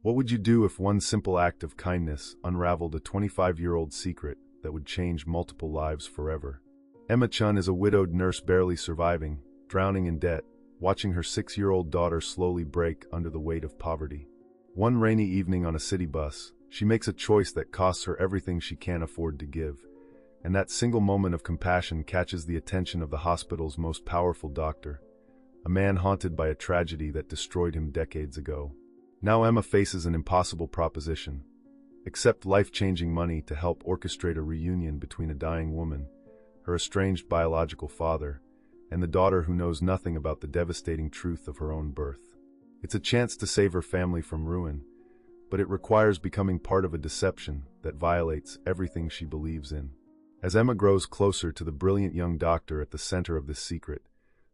What would you do if one simple act of kindness unraveled a 25-year-old secret that would change multiple lives forever? Emma Chun is a widowed nurse barely surviving, drowning in debt, watching her 6-year-old daughter slowly break under the weight of poverty. One rainy evening on a city bus, she makes a choice that costs her everything she can't afford to give. And that single moment of compassion catches the attention of the hospital's most powerful doctor, a man haunted by a tragedy that destroyed him decades ago. Now Emma faces an impossible proposition: accept life-changing money to help orchestrate a reunion between a dying woman, her estranged biological father, and the daughter who knows nothing about the devastating truth of her own birth. It's a chance to save her family from ruin, but it requires becoming part of a deception that violates everything she believes in. As Emma grows closer to the brilliant young doctor at the center of this secret,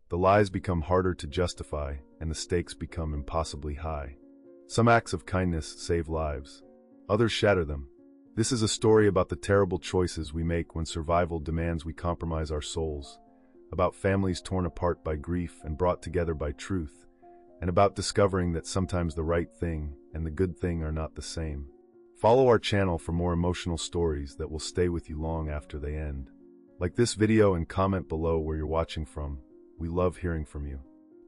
the lies become harder to justify and the stakes become impossibly high. Some acts of kindness save lives. Others shatter them. This is a story about the terrible choices we make when survival demands we compromise our souls, about families torn apart by grief and brought together by truth, and about discovering that sometimes the right thing and the good thing are not the same. Follow our channel for more emotional stories that will stay with you long after they end. Like this video and comment below where you're watching from. We love hearing from you.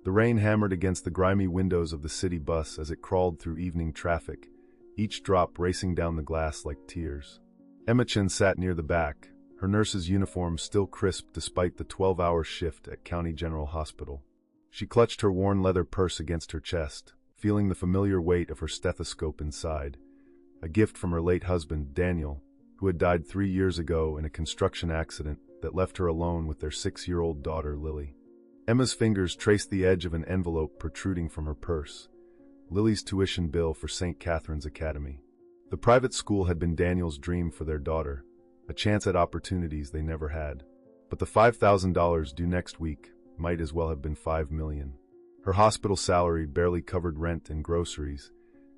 The rain hammered against the grimy windows of the city bus as it crawled through evening traffic, each drop racing down the glass like tears. Emma Chun sat near the back, her nurse's uniform still crisp despite the 12-hour shift at County General Hospital. She clutched her worn leather purse against her chest, feeling the familiar weight of her stethoscope inside, a gift from her late husband, Daniel, who had died 3 years ago in a construction accident that left her alone with their 6-year-old daughter, Lily. Emma's fingers traced the edge of an envelope protruding from her purse, Lily's tuition bill for St. Catherine's Academy. The private school had been Daniel's dream for their daughter, a chance at opportunities they never had. But the $5,000 due next week might as well have been $5 million. Her hospital salary barely covered rent and groceries,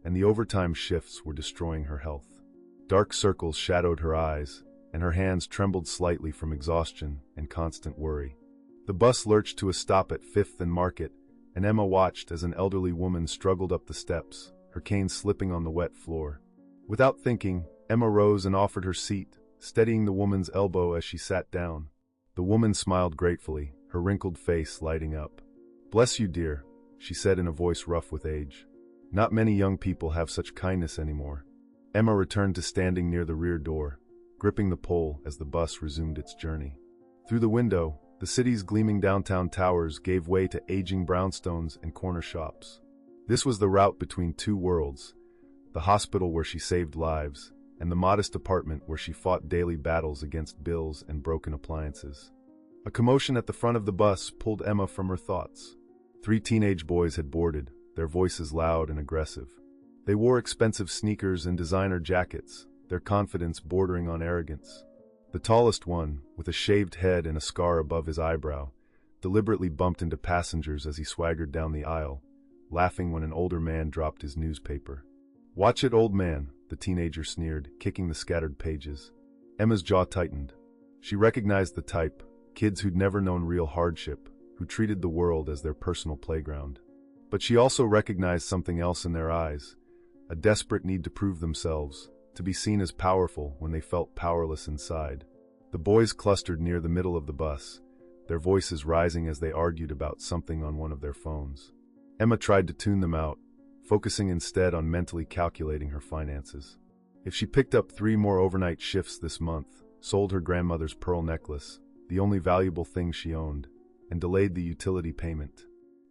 and the overtime shifts were destroying her health. Dark circles shadowed her eyes, and her hands trembled slightly from exhaustion and constant worry. The bus lurched to a stop at 5th and Market, and Emma watched as an elderly woman struggled up the steps, her cane slipping on the wet floor. Without thinking, Emma rose and offered her seat, steadying the woman's elbow as she sat down. The woman smiled gratefully, her wrinkled face lighting up. "Bless you, dear," she said in a voice rough with age. "Not many young people have such kindness anymore." Emma returned to standing near the rear door, gripping the pole as the bus resumed its journey. Through the window, the city's gleaming downtown towers gave way to aging brownstones and corner shops. This was the route between two worlds, the hospital where she saved lives, and the modest apartment where she fought daily battles against bills and broken appliances. A commotion at the front of the bus pulled Emma from her thoughts. 3 teenage boys had boarded, their voices loud and aggressive. They wore expensive sneakers and designer jackets, their confidence bordering on arrogance. The tallest one, with a shaved head and a scar above his eyebrow, deliberately bumped into passengers as he swaggered down the aisle, laughing when an older man dropped his newspaper. "Watch it, old man," the teenager sneered, kicking the scattered pages. Emma's jaw tightened. She recognized the type, kids who'd never known real hardship, who treated the world as their personal playground. But she also recognized something else in their eyes, a desperate need to prove themselves, to be seen as powerful when they felt powerless inside. The boys clustered near the middle of the bus, their voices rising as they argued about something on one of their phones. Emma tried to tune them out, focusing instead on mentally calculating her finances. If she picked up 3 more overnight shifts this month, sold her grandmother's pearl necklace, the only valuable thing she owned, and delayed the utility payment,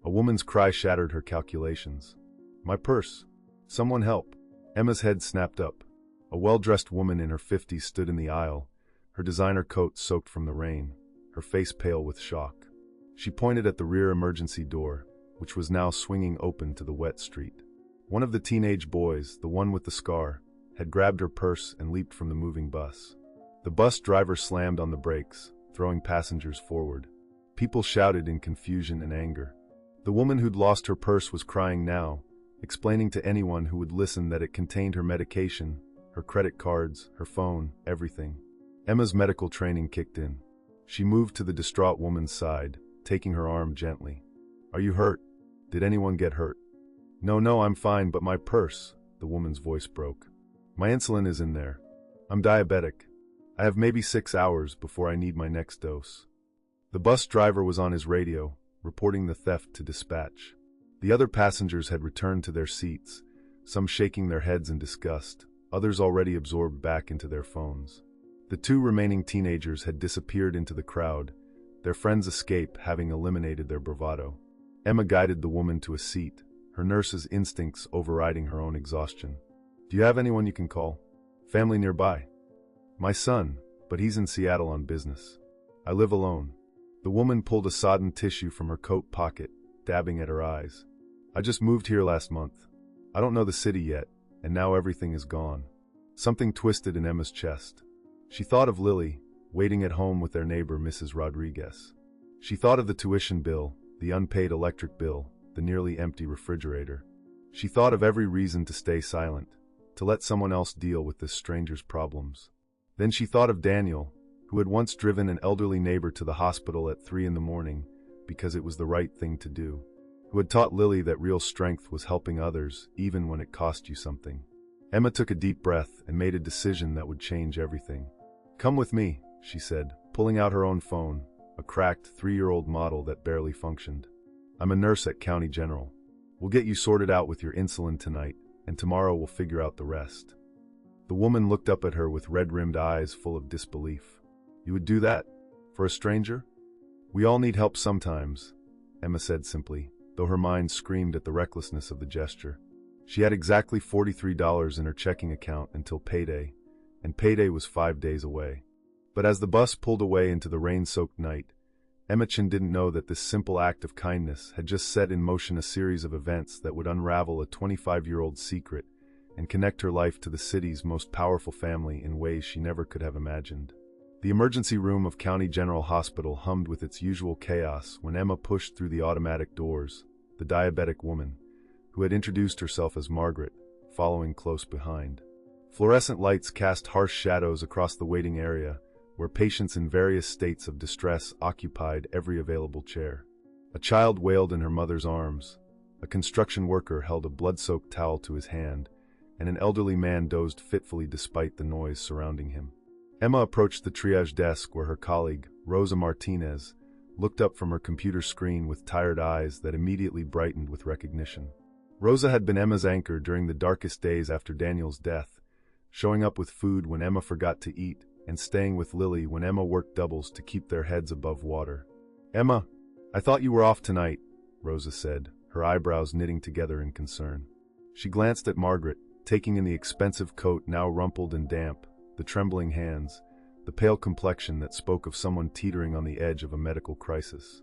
a woman's cry shattered her calculations. "My purse! Someone help!" Emma's head snapped up. A well-dressed woman in her 50s stood in the aisle, her designer coat soaked from the rain, her face pale with shock. She pointed at the rear emergency door, which was now swinging open to the wet street. One of the teenage boys, the one with the scar, had grabbed her purse and leaped from the moving bus. The bus driver slammed on the brakes, throwing passengers forward. People shouted in confusion and anger. The woman who'd lost her purse was crying now, explaining to anyone who would listen that it contained her medication, her credit cards, her phone, everything. Emma's medical training kicked in. She moved to the distraught woman's side, taking her arm gently. "Are you hurt? Did anyone get hurt?" No, I'm fine, but my purse," the woman's voice broke. My insulin is in there. I'm diabetic. I have maybe 6 hours before I need my next dose. The bus driver was on his radio, reporting the theft to dispatch. The other passengers had returned to their seats, some shaking their heads in disgust, others already absorbed back into their phones. The 2 remaining teenagers had disappeared into the crowd, their friends' escape having eliminated their bravado. Emma guided the woman to a seat, her nurse's instincts overriding her own exhaustion. Do you have anyone you can call? Family nearby? My son, but he's in Seattle on business. I live alone. The woman pulled a sodden tissue from her coat pocket, dabbing at her eyes. I just moved here last month. I don't know the city yet, and now everything is gone. Something twisted in Emma's chest. She thought of Lily, waiting at home with their neighbor, Mrs. Rodriguez. She thought of the tuition bill, the unpaid electric bill, the nearly empty refrigerator. She thought of every reason to stay silent, to let someone else deal with this stranger's problems. Then she thought of Daniel, who had once driven an elderly neighbor to the hospital at 3 a.m. because it was the right thing to do, who had taught Lily that real strength was helping others even when it cost you something. Emma took a deep breath and made a decision that would change everything. Come with me, she said, pulling out her own phone, a cracked 3-year-old model that barely functioned. I'm a nurse at County General. We'll get you sorted out with your insulin tonight, and tomorrow we'll figure out the rest. The woman looked up at her with red-rimmed eyes full of disbelief. You would do that? For a stranger? We all need help sometimes, Emma said simply, though her mind screamed at the recklessness of the gesture. She had exactly $43 in her checking account until payday, and payday was 5 days away. But as the bus pulled away into the rain-soaked night, Emmachin didn't know that this simple act of kindness had just set in motion a series of events that would unravel a 25-year-old secret and connect her life to the city's most powerful family in ways she never could have imagined. The emergency room of County General Hospital hummed with its usual chaos when Emma pushed through the automatic doors, the diabetic woman, who had introduced herself as Margaret, following close behind. Fluorescent lights cast harsh shadows across the waiting area, where patients in various states of distress occupied every available chair. A child wailed in her mother's arms, a construction worker held a blood-soaked towel to his hand, and an elderly man dozed fitfully despite the noise surrounding him. Emma approached the triage desk where her colleague, Rosa Martinez, looked up from her computer screen with tired eyes that immediately brightened with recognition. Rosa had been Emma's anchor during the darkest days after Daniel's death, showing up with food when Emma forgot to eat, and staying with Lily when Emma worked doubles to keep their heads above water. Emma, I thought you were off tonight, Rosa said, her eyebrows knitting together in concern. She glanced at Margaret, taking in the expensive coat now rumpled and damp, the trembling hands, the pale complexion that spoke of someone teetering on the edge of a medical crisis.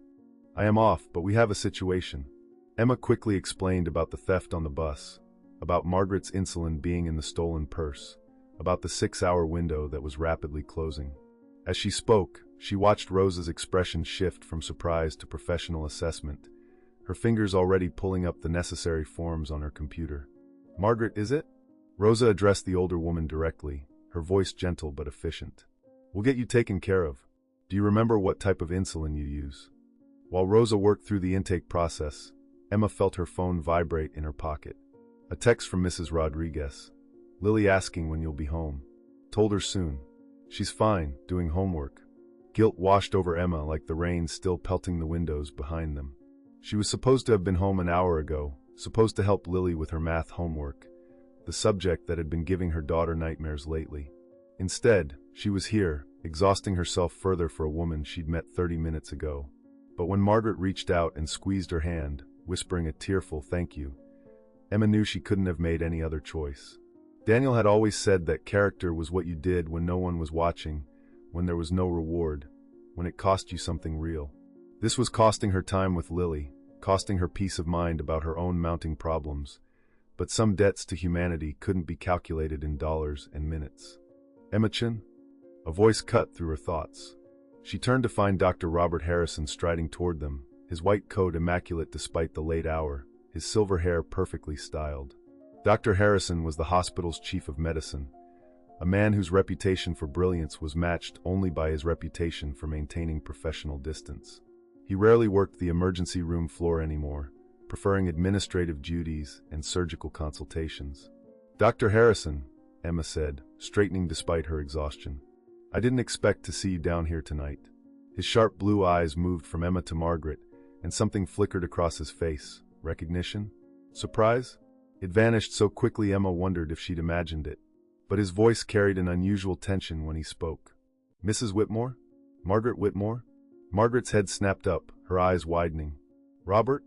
I am off, but we have a situation. Emma quickly explained about the theft on the bus, about Margaret's insulin being in the stolen purse, about the 6-hour window that was rapidly closing. As she spoke, she watched Rosa's expression shift from surprise to professional assessment, her fingers already pulling up the necessary forms on her computer. Margaret, is it? Rosa addressed the older woman directly, her voice gentle but efficient. We'll get you taken care of. Do you remember what type of insulin you use? While Rosa worked through the intake process, Emma felt her phone vibrate in her pocket. A text from Mrs. Rodriguez. Lily asking when you'll be home. Told her soon. She's fine, doing homework. Guilt washed over Emma like the rain still pelting the windows behind them. She was supposed to have been home an hour ago, supposed to help Lily with her math homework, the subject that had been giving her daughter nightmares lately. Instead, she was here, exhausting herself further for a woman she'd met 30 minutes ago. But when Margaret reached out and squeezed her hand, whispering a tearful thank you, Emma knew she couldn't have made any other choice. Daniel had always said that character was what you did when no one was watching, when there was no reward, when it cost you something real. This was costing her time with Lily, costing her peace of mind about her own mounting problems, but some debts to humanity couldn't be calculated in dollars and minutes. Emmachin? A voice cut through her thoughts. She turned to find Dr. Robert Harrison striding toward them, his white coat immaculate despite the late hour, his silver hair perfectly styled. Dr. Harrison was the hospital's chief of medicine, a man whose reputation for brilliance was matched only by his reputation for maintaining professional distance. He rarely worked the emergency room floor anymore, preferring administrative duties and surgical consultations. Dr. Harrison, Emma said, straightening despite her exhaustion. I didn't expect to see you down here tonight. His sharp blue eyes moved from Emma to Margaret, and something flickered across his face. Recognition? Surprise? It vanished so quickly Emma wondered if she'd imagined it. But his voice carried an unusual tension when he spoke. Mrs. Whitmore? Margaret Whitmore? Margaret's head snapped up, her eyes widening. Robert?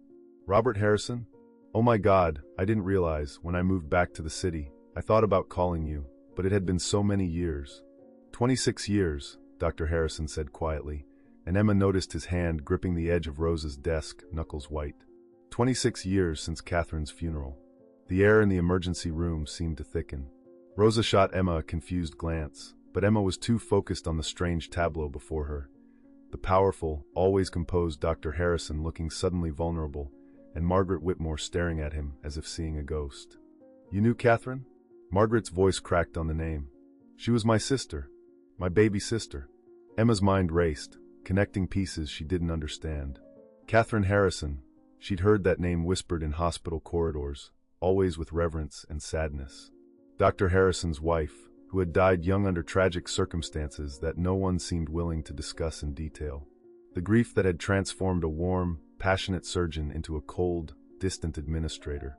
Robert Harrison? Oh my God, I didn't realize, when I moved back to the city, I thought about calling you, but it had been so many years. 26 years, Dr. Harrison said quietly, and Emma noticed his hand gripping the edge of Rosa's desk, knuckles white. 26 years since Catherine's funeral. The air in the emergency room seemed to thicken. Rosa shot Emma a confused glance, but Emma was too focused on the strange tableau before her. The powerful, always composed Dr. Harrison looking suddenly vulnerable, and Margaret Whitmore staring at him as if seeing a ghost. You knew Catherine? Margaret's voice cracked on the name. She was my sister. My baby sister. Emma's mind raced, connecting pieces she didn't understand. Catherine Harrison. She'd heard that name whispered in hospital corridors, always with reverence and sadness. Dr. Harrison's wife, who had died young under tragic circumstances that no one seemed willing to discuss in detail. The grief that had transformed a warm, passionate surgeon into a cold, distant administrator.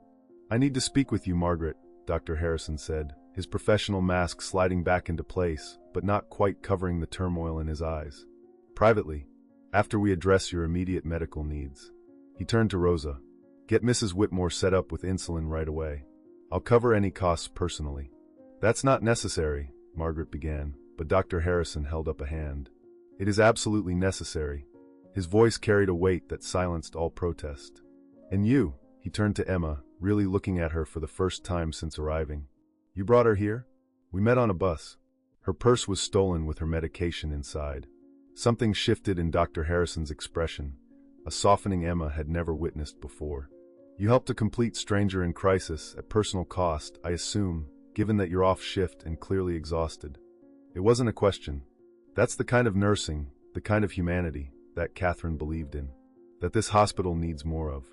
I need to speak with you, Margaret, Dr. Harrison said, his professional mask sliding back into place, but not quite covering the turmoil in his eyes. Privately, after we address your immediate medical needs. He turned to Rosa. Get Mrs. Whitmore set up with insulin right away. I'll cover any costs personally. That's not necessary, Margaret began, but Dr. Harrison held up a hand. It is absolutely necessary. His voice carried a weight that silenced all protest. And you, he turned to Emma, really looking at her for the first time since arriving. You brought her here? We met on a bus. Her purse was stolen with her medication inside. Something shifted in Dr. Harrison's expression, a softening Emma had never witnessed before. You helped a complete stranger in crisis at personal cost, I assume, given that you're off shift and clearly exhausted. It wasn't a question. That's the kind of nursing, the kind of humanity, that Catherine believed in, that this hospital needs more of.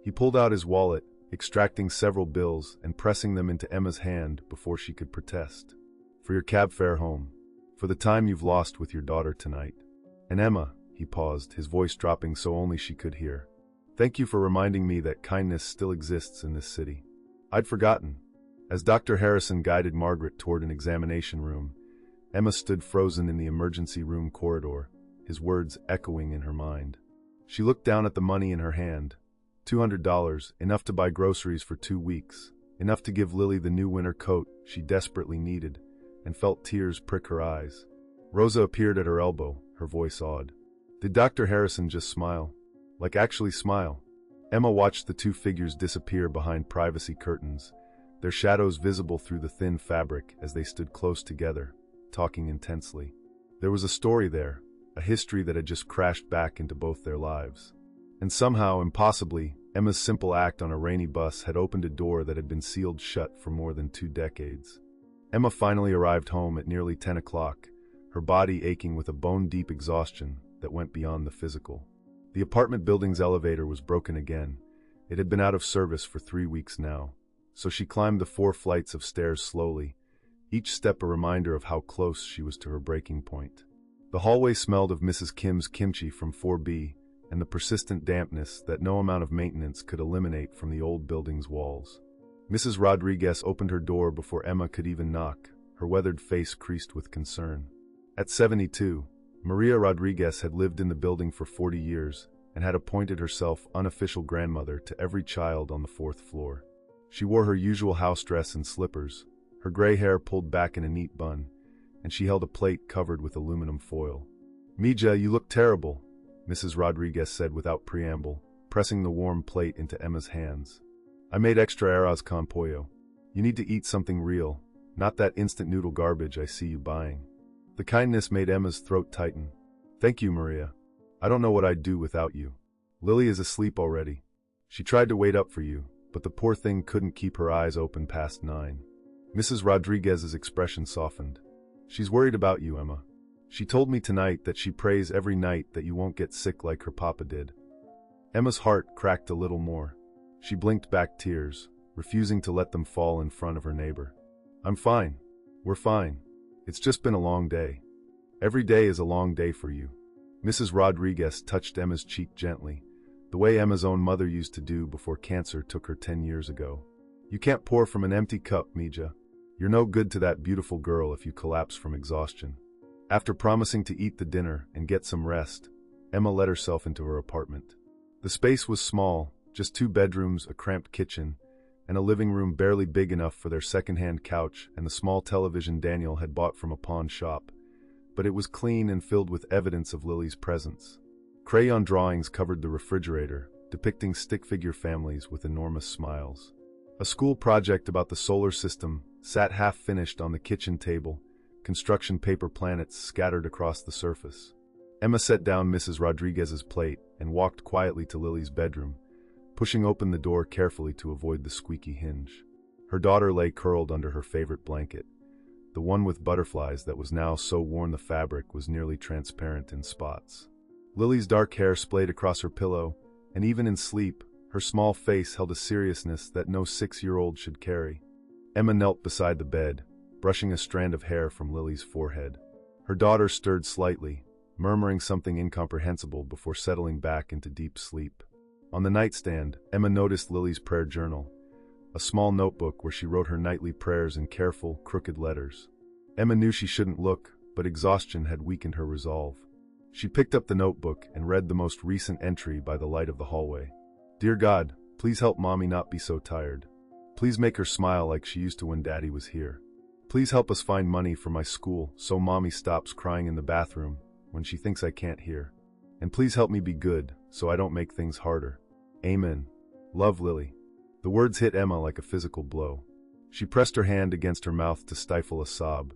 He pulled out his wallet, extracting several bills and pressing them into Emma's hand before she could protest. For your cab fare home. For the time you've lost with your daughter tonight. And Emma, he paused, his voice dropping so only she could hear. Thank you for reminding me that kindness still exists in this city. I'd forgotten. As Dr. Harrison guided Margaret toward an examination room, Emma stood frozen in the emergency room corridor, his words echoing in her mind. She looked down at the money in her hand. $200, enough to buy groceries for 2 weeks, enough to give Lily the new winter coat she desperately needed, and felt tears prick her eyes. Rosa appeared at her elbow, her voice awed. Did Dr. Harrison just smile? Like actually smile? Emma watched the two figures disappear behind privacy curtains, their shadows visible through the thin fabric as they stood close together, talking intensely. There was a story there, a history that had just crashed back into both their lives. And somehow, impossibly, Emma's simple act on a rainy bus had opened a door that had been sealed shut for more than 2 decades. Emma finally arrived home at nearly 10 o'clock, her body aching with a bone-deep exhaustion that went beyond the physical. The apartment building's elevator was broken again. It had been out of service for 3 weeks now, so she climbed the 4 flights of stairs slowly, each step a reminder of how close she was to her breaking point. The hallway smelled of Mrs. Kim's kimchi from 4B, and the persistent dampness that no amount of maintenance could eliminate from the old building's walls. Mrs. Rodriguez opened her door before Emma could even knock, her weathered face creased with concern. At 72, Maria Rodriguez had lived in the building for 40 years and had appointed herself unofficial grandmother to every child on the 4th floor. She wore her usual house dress and slippers, her gray hair pulled back in a neat bun, and she held a plate covered with aluminum foil. Mija, you look terrible, Mrs. Rodriguez said without preamble, pressing the warm plate into Emma's hands. I made extra arroz con pollo. You need to eat something real, not that instant noodle garbage I see you buying. The kindness made Emma's throat tighten. Thank you, Maria. I don't know what I'd do without you. Lily is asleep already. She tried to wait up for you, but the poor thing couldn't keep her eyes open past 9. Mrs. Rodriguez's expression softened. She's worried about you, Emma. She told me tonight that she prays every night that you won't get sick like her papa did. Emma's heart cracked a little more. She blinked back tears, refusing to let them fall in front of her neighbor. "I'm fine. We're fine. It's just been a long day. Every day is a long day for you." Mrs. Rodriguez touched Emma's cheek gently, the way Emma's own mother used to do before cancer took her 10 years ago. "You can't pour from an empty cup, Mija. You're no good to that beautiful girl if you collapse from exhaustion." After promising to eat the dinner and get some rest, Emma let herself into her apartment. The space was small, just 2 bedrooms, a cramped kitchen, and a living room barely big enough for their second-hand couch and the small television Daniel had bought from a pawn shop. But it was clean and filled with evidence of Lily's presence. Crayon drawings covered the refrigerator, depicting stick-figure families with enormous smiles. A school project about the solar system sat half-finished on the kitchen table, construction paper planets scattered across the surface. Emma set down Mrs. Rodriguez's plate and walked quietly to Lily's bedroom, pushing open the door carefully to avoid the squeaky hinge. Her daughter lay curled under her favorite blanket, the one with butterflies that was now so worn the fabric was nearly transparent in spots. Lily's dark hair splayed across her pillow, and even in sleep, her small face held a seriousness that no 6-year-old should carry. Emma knelt beside the bed, brushing a strand of hair from Lily's forehead. Her daughter stirred slightly, murmuring something incomprehensible before settling back into deep sleep. On the nightstand, Emma noticed Lily's prayer journal, a small notebook where she wrote her nightly prayers in careful, crooked letters. Emma knew she shouldn't look, but exhaustion had weakened her resolve. She picked up the notebook and read the most recent entry by the light of the hallway. "Dear God, please help Mommy not be so tired. Please make her smile like she used to when Daddy was here. Please help us find money for my school so Mommy stops crying in the bathroom when she thinks I can't hear. And please help me be good so I don't make things harder. Amen. Love, Lily." The words hit Emma like a physical blow. She pressed her hand against her mouth to stifle a sob,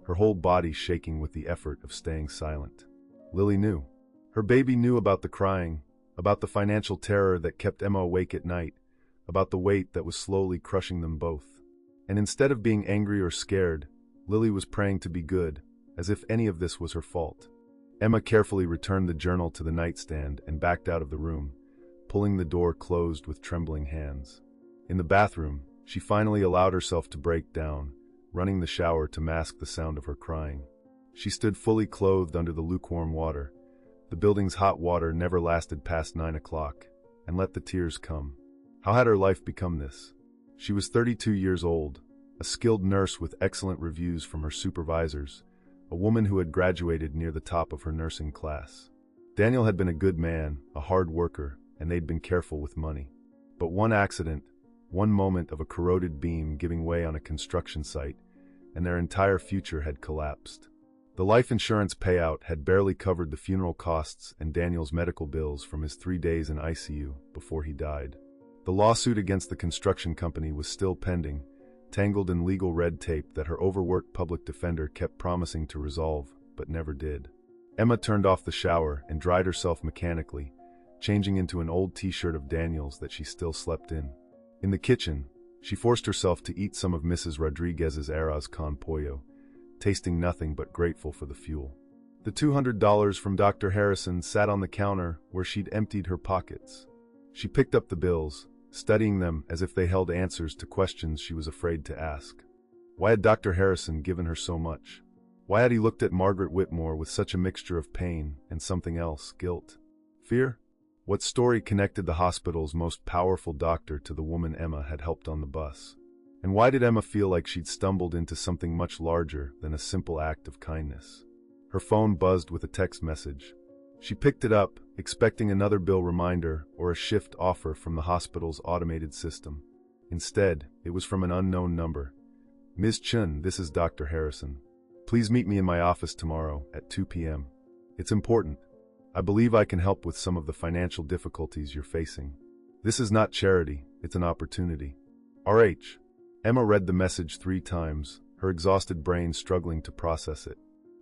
her whole body shaking with the effort of staying silent. Lily knew. Her baby knew about the crying, about the financial terror that kept Emma awake at night, about the weight that was slowly crushing them both. And instead of being angry or scared, Lily was praying to be good, as if any of this was her fault. Emma carefully returned the journal to the nightstand and backed out of the room, pulling the door closed with trembling hands. In the bathroom, she finally allowed herself to break down, running the shower to mask the sound of her crying. She stood fully clothed under the lukewarm water. The building's hot water never lasted past 9 o'clock, and let the tears come. How had her life become this? She was 32 years old, a skilled nurse with excellent reviews from her supervisors, a woman who had graduated near the top of her nursing class. Daniel had been a good man, a hard worker, and they'd been careful with money. But one accident, one moment of a corroded beam giving way on a construction site, and their entire future had collapsed. The life insurance payout had barely covered the funeral costs and Daniel's medical bills from his 3 days in ICU before he died. The lawsuit against the construction company was still pending, tangled in legal red tape that her overworked public defender kept promising to resolve, but never did. Emma turned off the shower and dried herself mechanically, changing into an old t-shirt of Daniel's that she still slept in. In the kitchen, she forced herself to eat some of Mrs. Rodriguez's arroz con pollo, tasting nothing but grateful for the fuel. The $200 from Dr. Harrison sat on the counter where she'd emptied her pockets. She picked up the bills, studying them as if they held answers to questions she was afraid to ask. Why had Dr. Harrison given her so much? Why had he looked at Margaret Whitmore with such a mixture of pain and something else, guilt? Fear? What story connected the hospital's most powerful doctor to the woman Emma had helped on the bus? And why did Emma feel like she'd stumbled into something much larger than a simple act of kindness? Her phone buzzed with a text message. She picked it up, expecting another bill reminder or a shift offer from the hospital's automated system. Instead, it was from an unknown number. "Ms. Chun, this is Dr. Harrison. Please meet me in my office tomorrow at 2 p.m. It's important. I believe I can help with some of the financial difficulties you're facing. This is not charity, it's an opportunity. RH." Emma read the message 3 times, her exhausted brain struggling to process it.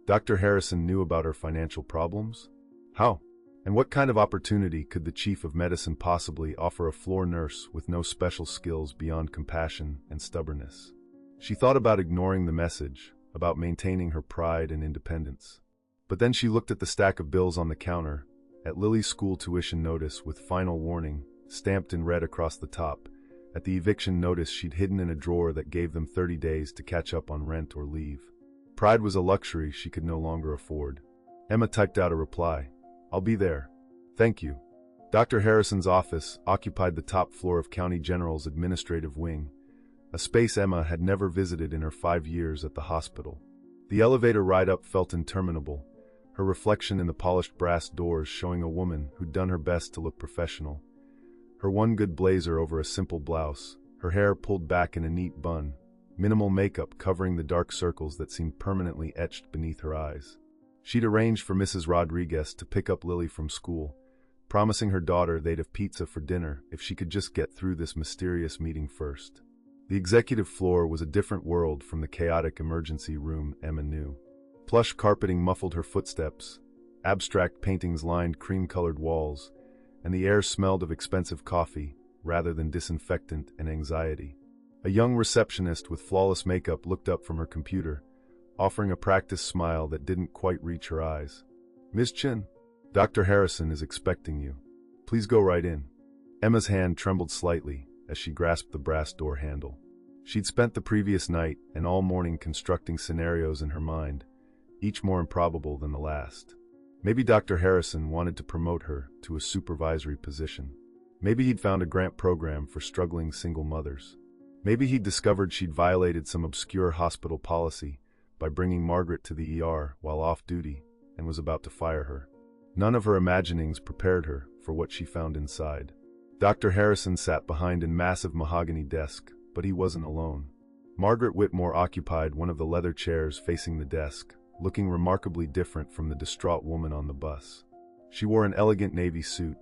Dr. Harrison knew about her financial problems? How? And what kind of opportunity could the chief of medicine possibly offer a floor nurse with no special skills beyond compassion and stubbornness? She thought about ignoring the message, about maintaining her pride and independence. But then she looked at the stack of bills on the counter, at Lily's school tuition notice with final warning, stamped in red across the top, at the eviction notice she'd hidden in a drawer that gave them 30 days to catch up on rent or leave. Pride was a luxury she could no longer afford. Emma typed out a reply. "I'll be there. Thank you." Dr. Harrison's office occupied the top floor of County General's administrative wing, a space Emma had never visited in her 5 years at the hospital. The elevator ride up felt interminable, her reflection in the polished brass doors showing a woman who'd done her best to look professional. Her one good blazer over a simple blouse, her hair pulled back in a neat bun, minimal makeup covering the dark circles that seemed permanently etched beneath her eyes. She'd arranged for Mrs. Rodriguez to pick up Lily from school, promising her daughter they'd have pizza for dinner if she could just get through this mysterious meeting first. The executive floor was a different world from the chaotic emergency room Emma knew. Plush carpeting muffled her footsteps, abstract paintings lined cream-colored walls, and the air smelled of expensive coffee rather than disinfectant and anxiety. A young receptionist with flawless makeup looked up from her computer, offering a practiced smile that didn't quite reach her eyes. "Miss Chin, Dr. Harrison is expecting you. Please go right in." Emma's hand trembled slightly as she grasped the brass door handle. She'd spent the previous night and all morning constructing scenarios in her mind, each more improbable than the last. Maybe Dr. Harrison wanted to promote her to a supervisory position. Maybe he'd found a grant program for struggling single mothers. Maybe he'd discovered she'd violated some obscure hospital policy by bringing Margaret to the ER while off duty and was about to fire her. None of her imaginings prepared her for what she found inside. Dr. Harrison sat behind a massive mahogany desk, but he wasn't alone. Margaret Whitmore occupied one of the leather chairs facing the desk, looking remarkably different from the distraught woman on the bus. She wore an elegant navy suit,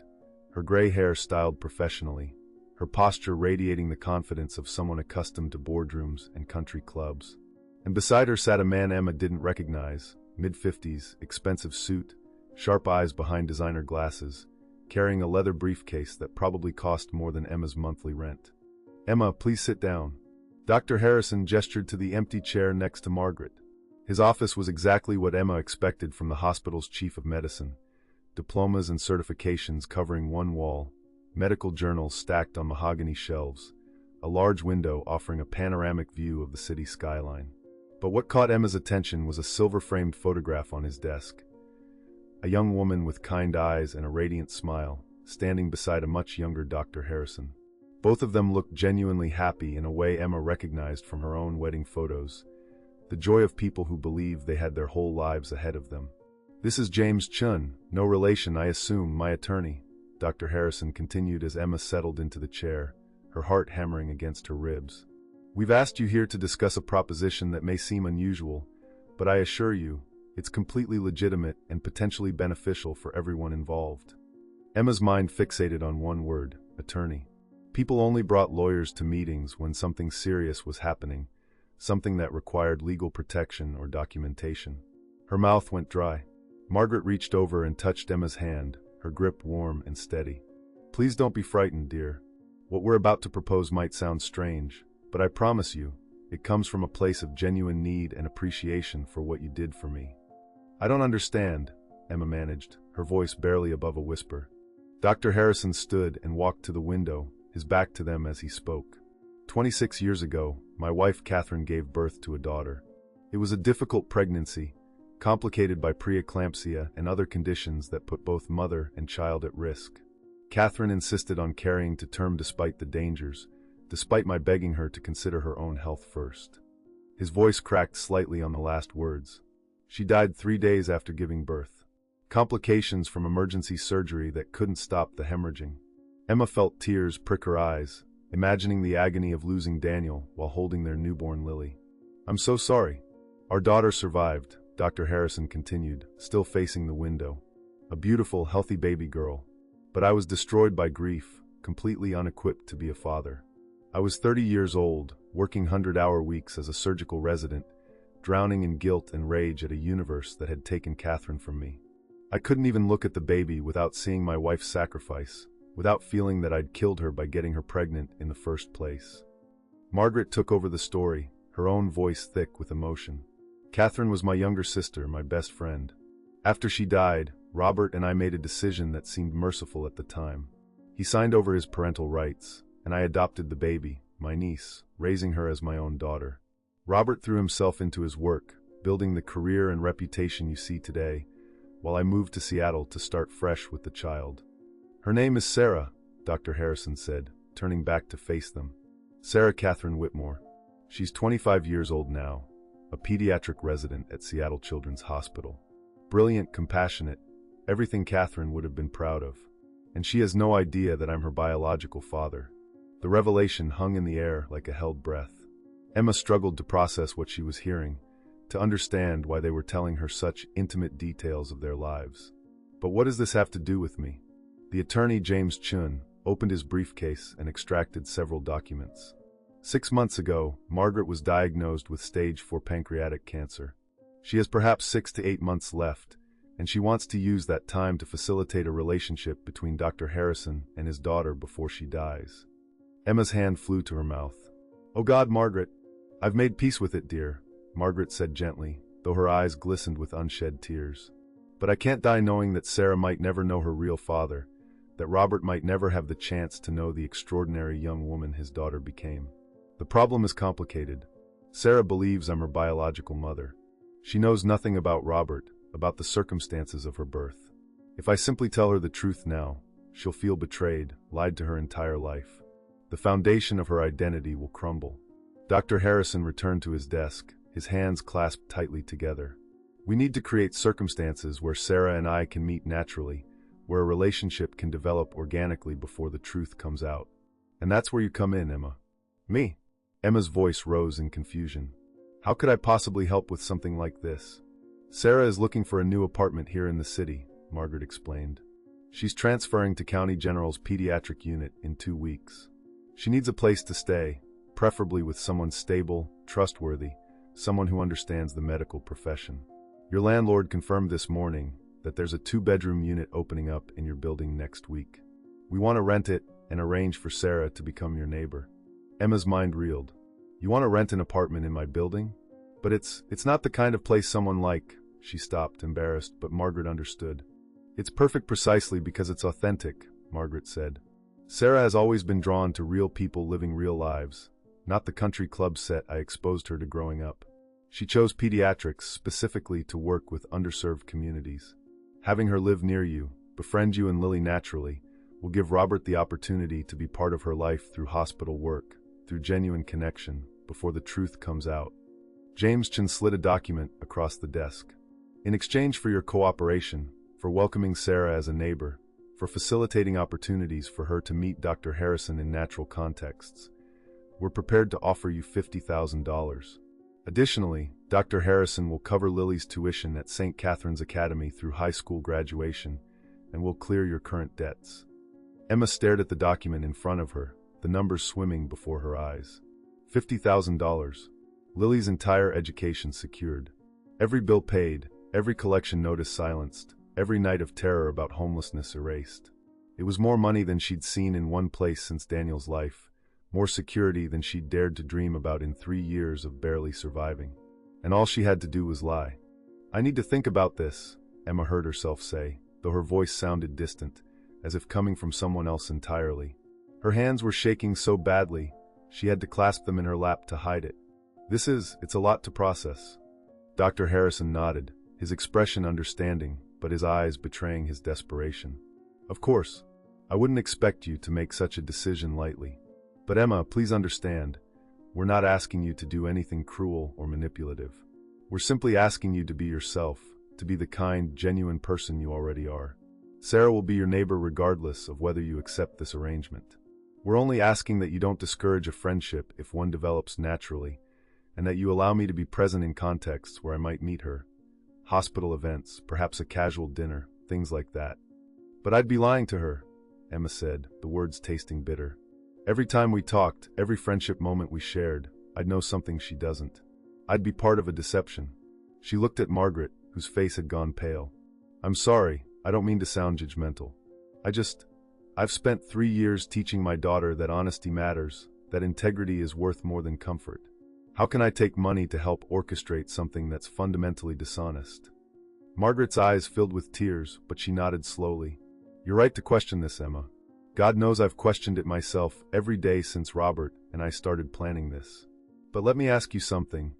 her gray hair styled professionally, her posture radiating the confidence of someone accustomed to boardrooms and country clubs. And beside her sat a man Emma didn't recognize, mid-50s, expensive suit, sharp eyes behind designer glasses, carrying a leather briefcase that probably cost more than Emma's monthly rent. "Emma, please sit down." Dr. Harrison gestured to the empty chair next to Margaret. His office was exactly what Emma expected from the hospital's chief of medicine. Diplomas and certifications covering one wall, medical journals stacked on mahogany shelves, a large window offering a panoramic view of the city skyline. But what caught Emma's attention was a silver-framed photograph on his desk. A young woman with kind eyes and a radiant smile, standing beside a much younger Dr. Harrison. Both of them looked genuinely happy in a way Emma recognized from her own wedding photos. The joy of people who believe they had their whole lives ahead of them. "This is James Chun, no relation, I assume, my attorney," Dr. Harrison continued as Emma settled into the chair, her heart hammering against her ribs. "We've asked you here to discuss a proposition that may seem unusual, but I assure you, it's completely legitimate and potentially beneficial for everyone involved." Emma's mind fixated on one word, attorney. People only brought lawyers to meetings when something serious was happening, something that required legal protection or documentation. Her mouth went dry. Margaret reached over and touched Emma's hand, her grip warm and steady. "Please don't be frightened, dear. What we're about to propose might sound strange, but I promise you, it comes from a place of genuine need and appreciation for what you did for me." "I don't understand," Emma managed, her voice barely above a whisper. Dr. Harrison stood and walked to the window, his back to them as he spoke. 26 years ago, my wife Catherine gave birth to a daughter. It was a difficult pregnancy, complicated by preeclampsia and other conditions that put both mother and child at risk. Catherine insisted on carrying to term despite the dangers, despite my begging her to consider her own health first. His voice cracked slightly on the last words. She died 3 days after giving birth. Complications from emergency surgery that couldn't stop the hemorrhaging. Emma felt tears prick her eyes, imagining the agony of losing Daniel while holding their newborn Lily. "I'm so sorry. Our daughter survived," Dr. Harrison continued, still facing the window. "A beautiful, healthy baby girl. But I was destroyed by grief, completely unequipped to be a father. I was 30 years old, working 100-hour weeks as a surgical resident, drowning in guilt and rage at a universe that had taken Catherine from me. I couldn't even look at the baby without seeing my wife's sacrifice, without feeling that I'd killed her by getting her pregnant in the first place." Margaret took over the story, her own voice thick with emotion. "Catherine was my younger sister, my best friend. After she died, Robert and I made a decision that seemed merciful at the time. He signed over his parental rights, and I adopted the baby, my niece, raising her as my own daughter. Robert threw himself into his work, building the career and reputation you see today, while I moved to Seattle to start fresh with the child. Her name is Sarah, Dr. Harrison said, turning back to face them. Sarah Catherine Whitmore. She's 25 years old now, a pediatric resident at Seattle Children's Hospital. Brilliant, compassionate, everything Catherine would have been proud of. And she has no idea that I'm her biological father. The revelation hung in the air like a held breath. Emma struggled to process what she was hearing, to understand why they were telling her such intimate details of their lives. But what does this have to do with me? The attorney, James Chun, opened his briefcase and extracted several documents. 6 months ago, Margaret was diagnosed with stage 4 pancreatic cancer. She has perhaps 6 to 8 months left, and she wants to use that time to facilitate a relationship between Dr. Harrison and his daughter before she dies. Emma's hand flew to her mouth. "Oh God, Margaret, I've made peace with it, dear," Margaret said gently, though her eyes glistened with unshed tears. "But I can't die knowing that Sarah might never know her real father, that Robert might never have the chance to know the extraordinary young woman his daughter became. The problem is complicated. Sarah believes I'm her biological mother. She knows nothing about Robert, about the circumstances of her birth. If I simply tell her the truth now, she'll feel betrayed, lied to her entire life. The foundation of her identity will crumble." Dr. Harrison returned to his desk, his hands clasped tightly together. "We need to create circumstances where Sarah and I can meet naturally, where a relationship can develop organically before the truth comes out. And that's where you come in, Emma." "Me?" Emma's voice rose in confusion. "How could I possibly help with something like this?" "Sarah is looking for a new apartment here in the city," Margaret explained. "She's transferring to County General's pediatric unit in 2 weeks. She needs a place to stay, preferably with someone stable, trustworthy, someone who understands the medical profession. Your landlord confirmed this morning that there's a 2-bedroom unit opening up in your building next week. We want to rent it and arrange for Sarah to become your neighbor." Emma's mind reeled. "You want to rent an apartment in my building? But it's not the kind of place someone like—" She stopped, embarrassed, but Margaret understood. "It's perfect precisely because it's authentic," Margaret said. "Sarah has always been drawn to real people living real lives, not the country club set I exposed her to growing up. She chose pediatrics specifically to work with underserved communities. Having her live near you, befriend you and Lily naturally, will give Robert the opportunity to be part of her life through hospital work, through genuine connection, before the truth comes out." James Chin slid a document across the desk. "In exchange for your cooperation, for welcoming Sarah as a neighbor, for facilitating opportunities for her to meet Dr. Harrison in natural contexts, we're prepared to offer you $50,000. Additionally, Dr. Harrison will cover Lily's tuition at St. Catherine's Academy through high school graduation, and will clear your current debts." Emma stared at the document in front of her, the numbers swimming before her eyes. $50,000. Lily's entire education secured. Every bill paid, every collection notice silenced, every night of terror about homelessness erased. It was more money than she'd seen in one place since Daniel's life, more security than she'd dared to dream about in 3 years of barely surviving. And all she had to do was lie. "I need to think about this," Emma heard herself say, though her voice sounded distant, as if coming from someone else entirely. Her hands were shaking so badly, she had to clasp them in her lap to hide it. It's a lot to process." Dr. Harrison nodded, his expression understanding, but his eyes betraying his desperation. "Of course, I wouldn't expect you to make such a decision lightly. But Emma, please understand, we're not asking you to do anything cruel or manipulative. We're simply asking you to be yourself, to be the kind, genuine person you already are. Sarah will be your neighbor regardless of whether you accept this arrangement. We're only asking that you don't discourage a friendship if one develops naturally, and that you allow me to be present in contexts where I might meet her. Hospital events, perhaps a casual dinner, things like that." "But I'd be lying to her," Emma said, the words tasting bitter. "Every time we talked, every friendship moment we shared, I'd know something she doesn't. I'd be part of a deception." She looked at Margaret, whose face had gone pale. "I'm sorry, I don't mean to sound judgmental. I've spent 3 years teaching my daughter that honesty matters, that integrity is worth more than comfort. How can I take money to help orchestrate something that's fundamentally dishonest?" Margaret's eyes filled with tears, but she nodded slowly. "You're right to question this, Emma. God knows I've questioned it myself every day since Robert and I started planning this. But let me ask you something.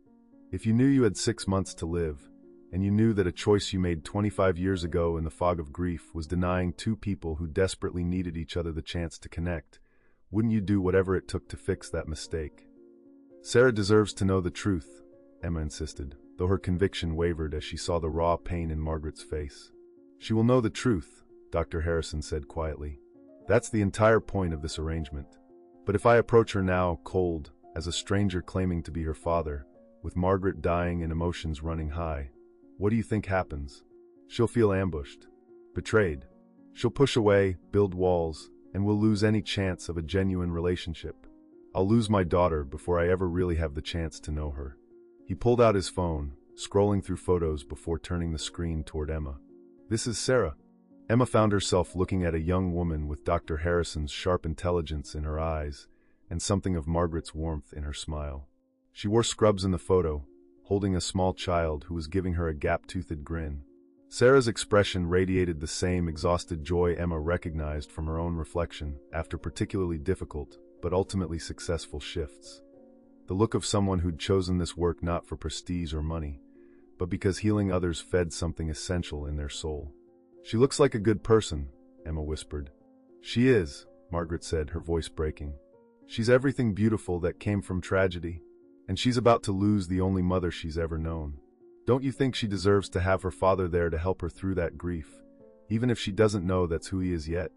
If you knew you had 6 months to live, and you knew that a choice you made 25 years ago in the fog of grief was denying two people who desperately needed each other the chance to connect, wouldn't you do whatever it took to fix that mistake? Sarah deserves to know the truth, Emma insisted, though her conviction wavered as she saw the raw pain in Margaret's face. She will know the truth, Dr. Harrison said quietly. That's the entire point of this arrangement. But if I approach her now, cold, as a stranger claiming to be her father, with Margaret dying and emotions running high, what do you think happens? She'll feel ambushed, betrayed. She'll push away, build walls, and we'll lose any chance of a genuine relationship. I'll lose my daughter before I ever really have the chance to know her. He pulled out his phone, scrolling through photos before turning the screen toward Emma. This is Sarah. Emma found herself looking at a young woman with Dr. Harrison's sharp intelligence in her eyes and something of Margaret's warmth in her smile. She wore scrubs in the photo, holding a small child who was giving her a gap-toothed grin. Sarah's expression radiated the same exhausted joy Emma recognized from her own reflection after particularly difficult, but ultimately successful shifts. The look of someone who'd chosen this work not for prestige or money, but because healing others fed something essential in their soul. She looks like a good person, Emma whispered. She is, Margaret said, her voice breaking. She's everything beautiful that came from tragedy. And she's about to lose the only mother she's ever known. Don't you think she deserves to have her father there to help her through that grief, even if she doesn't know that's who he is yet?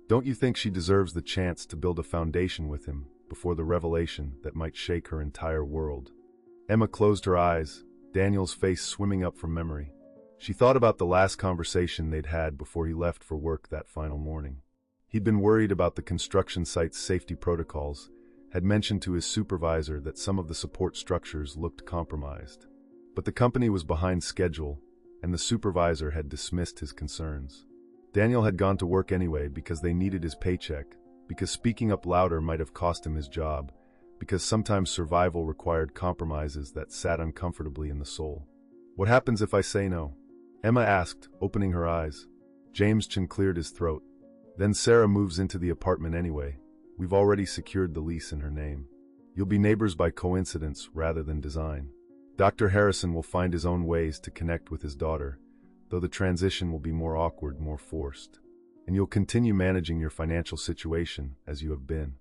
Don't you think she deserves the chance to build a foundation with him before the revelation that might shake her entire world? Emma closed her eyes, Daniel's face swimming up from memory. She thought about the last conversation they'd had before he left for work that final morning. He'd been worried about the construction site's safety protocols, had mentioned to his supervisor that some of the support structures looked compromised. But the company was behind schedule, and the supervisor had dismissed his concerns. Daniel had gone to work anyway because they needed his paycheck, because speaking up louder might have cost him his job, because sometimes survival required compromises that sat uncomfortably in the soul. What happens if I say no? Emma asked, opening her eyes. James Chin cleared his throat. Then Sarah moves into the apartment anyway. We've already secured the lease in her name. You'll be neighbors by coincidence rather than design. Dr. Harrison will find his own ways to connect with his daughter, though the transition will be more awkward, more forced. And you'll continue managing your financial situation as you have been.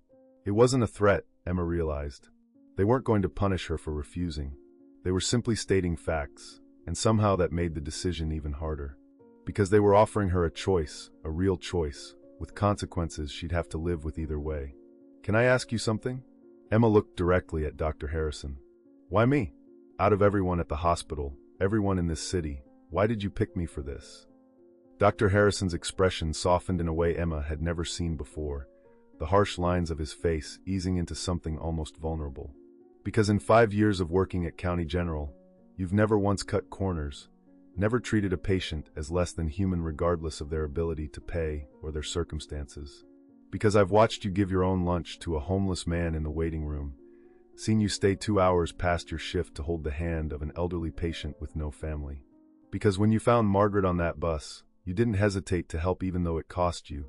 It wasn't a threat, Emma realized. They weren't going to punish her for refusing. They were simply stating facts, and somehow that made the decision even harder. Because they were offering her a choice, a real choice, with consequences she'd have to live with either way. Can I ask you something? Emma looked directly at Dr. Harrison. Why me? Out of everyone at the hospital, everyone in this city, why did you pick me for this? Dr. Harrison's expression softened in a way Emma had never seen before, the harsh lines of his face easing into something almost vulnerable. Because in 5 years of working at County General, you've never once cut corners, never treated a patient as less than human regardless of their ability to pay or their circumstances. Because I've watched you give your own lunch to a homeless man in the waiting room, seen you stay 2 hours past your shift to hold the hand of an elderly patient with no family. Because when you found Margaret on that bus, you didn't hesitate to help even though it cost you,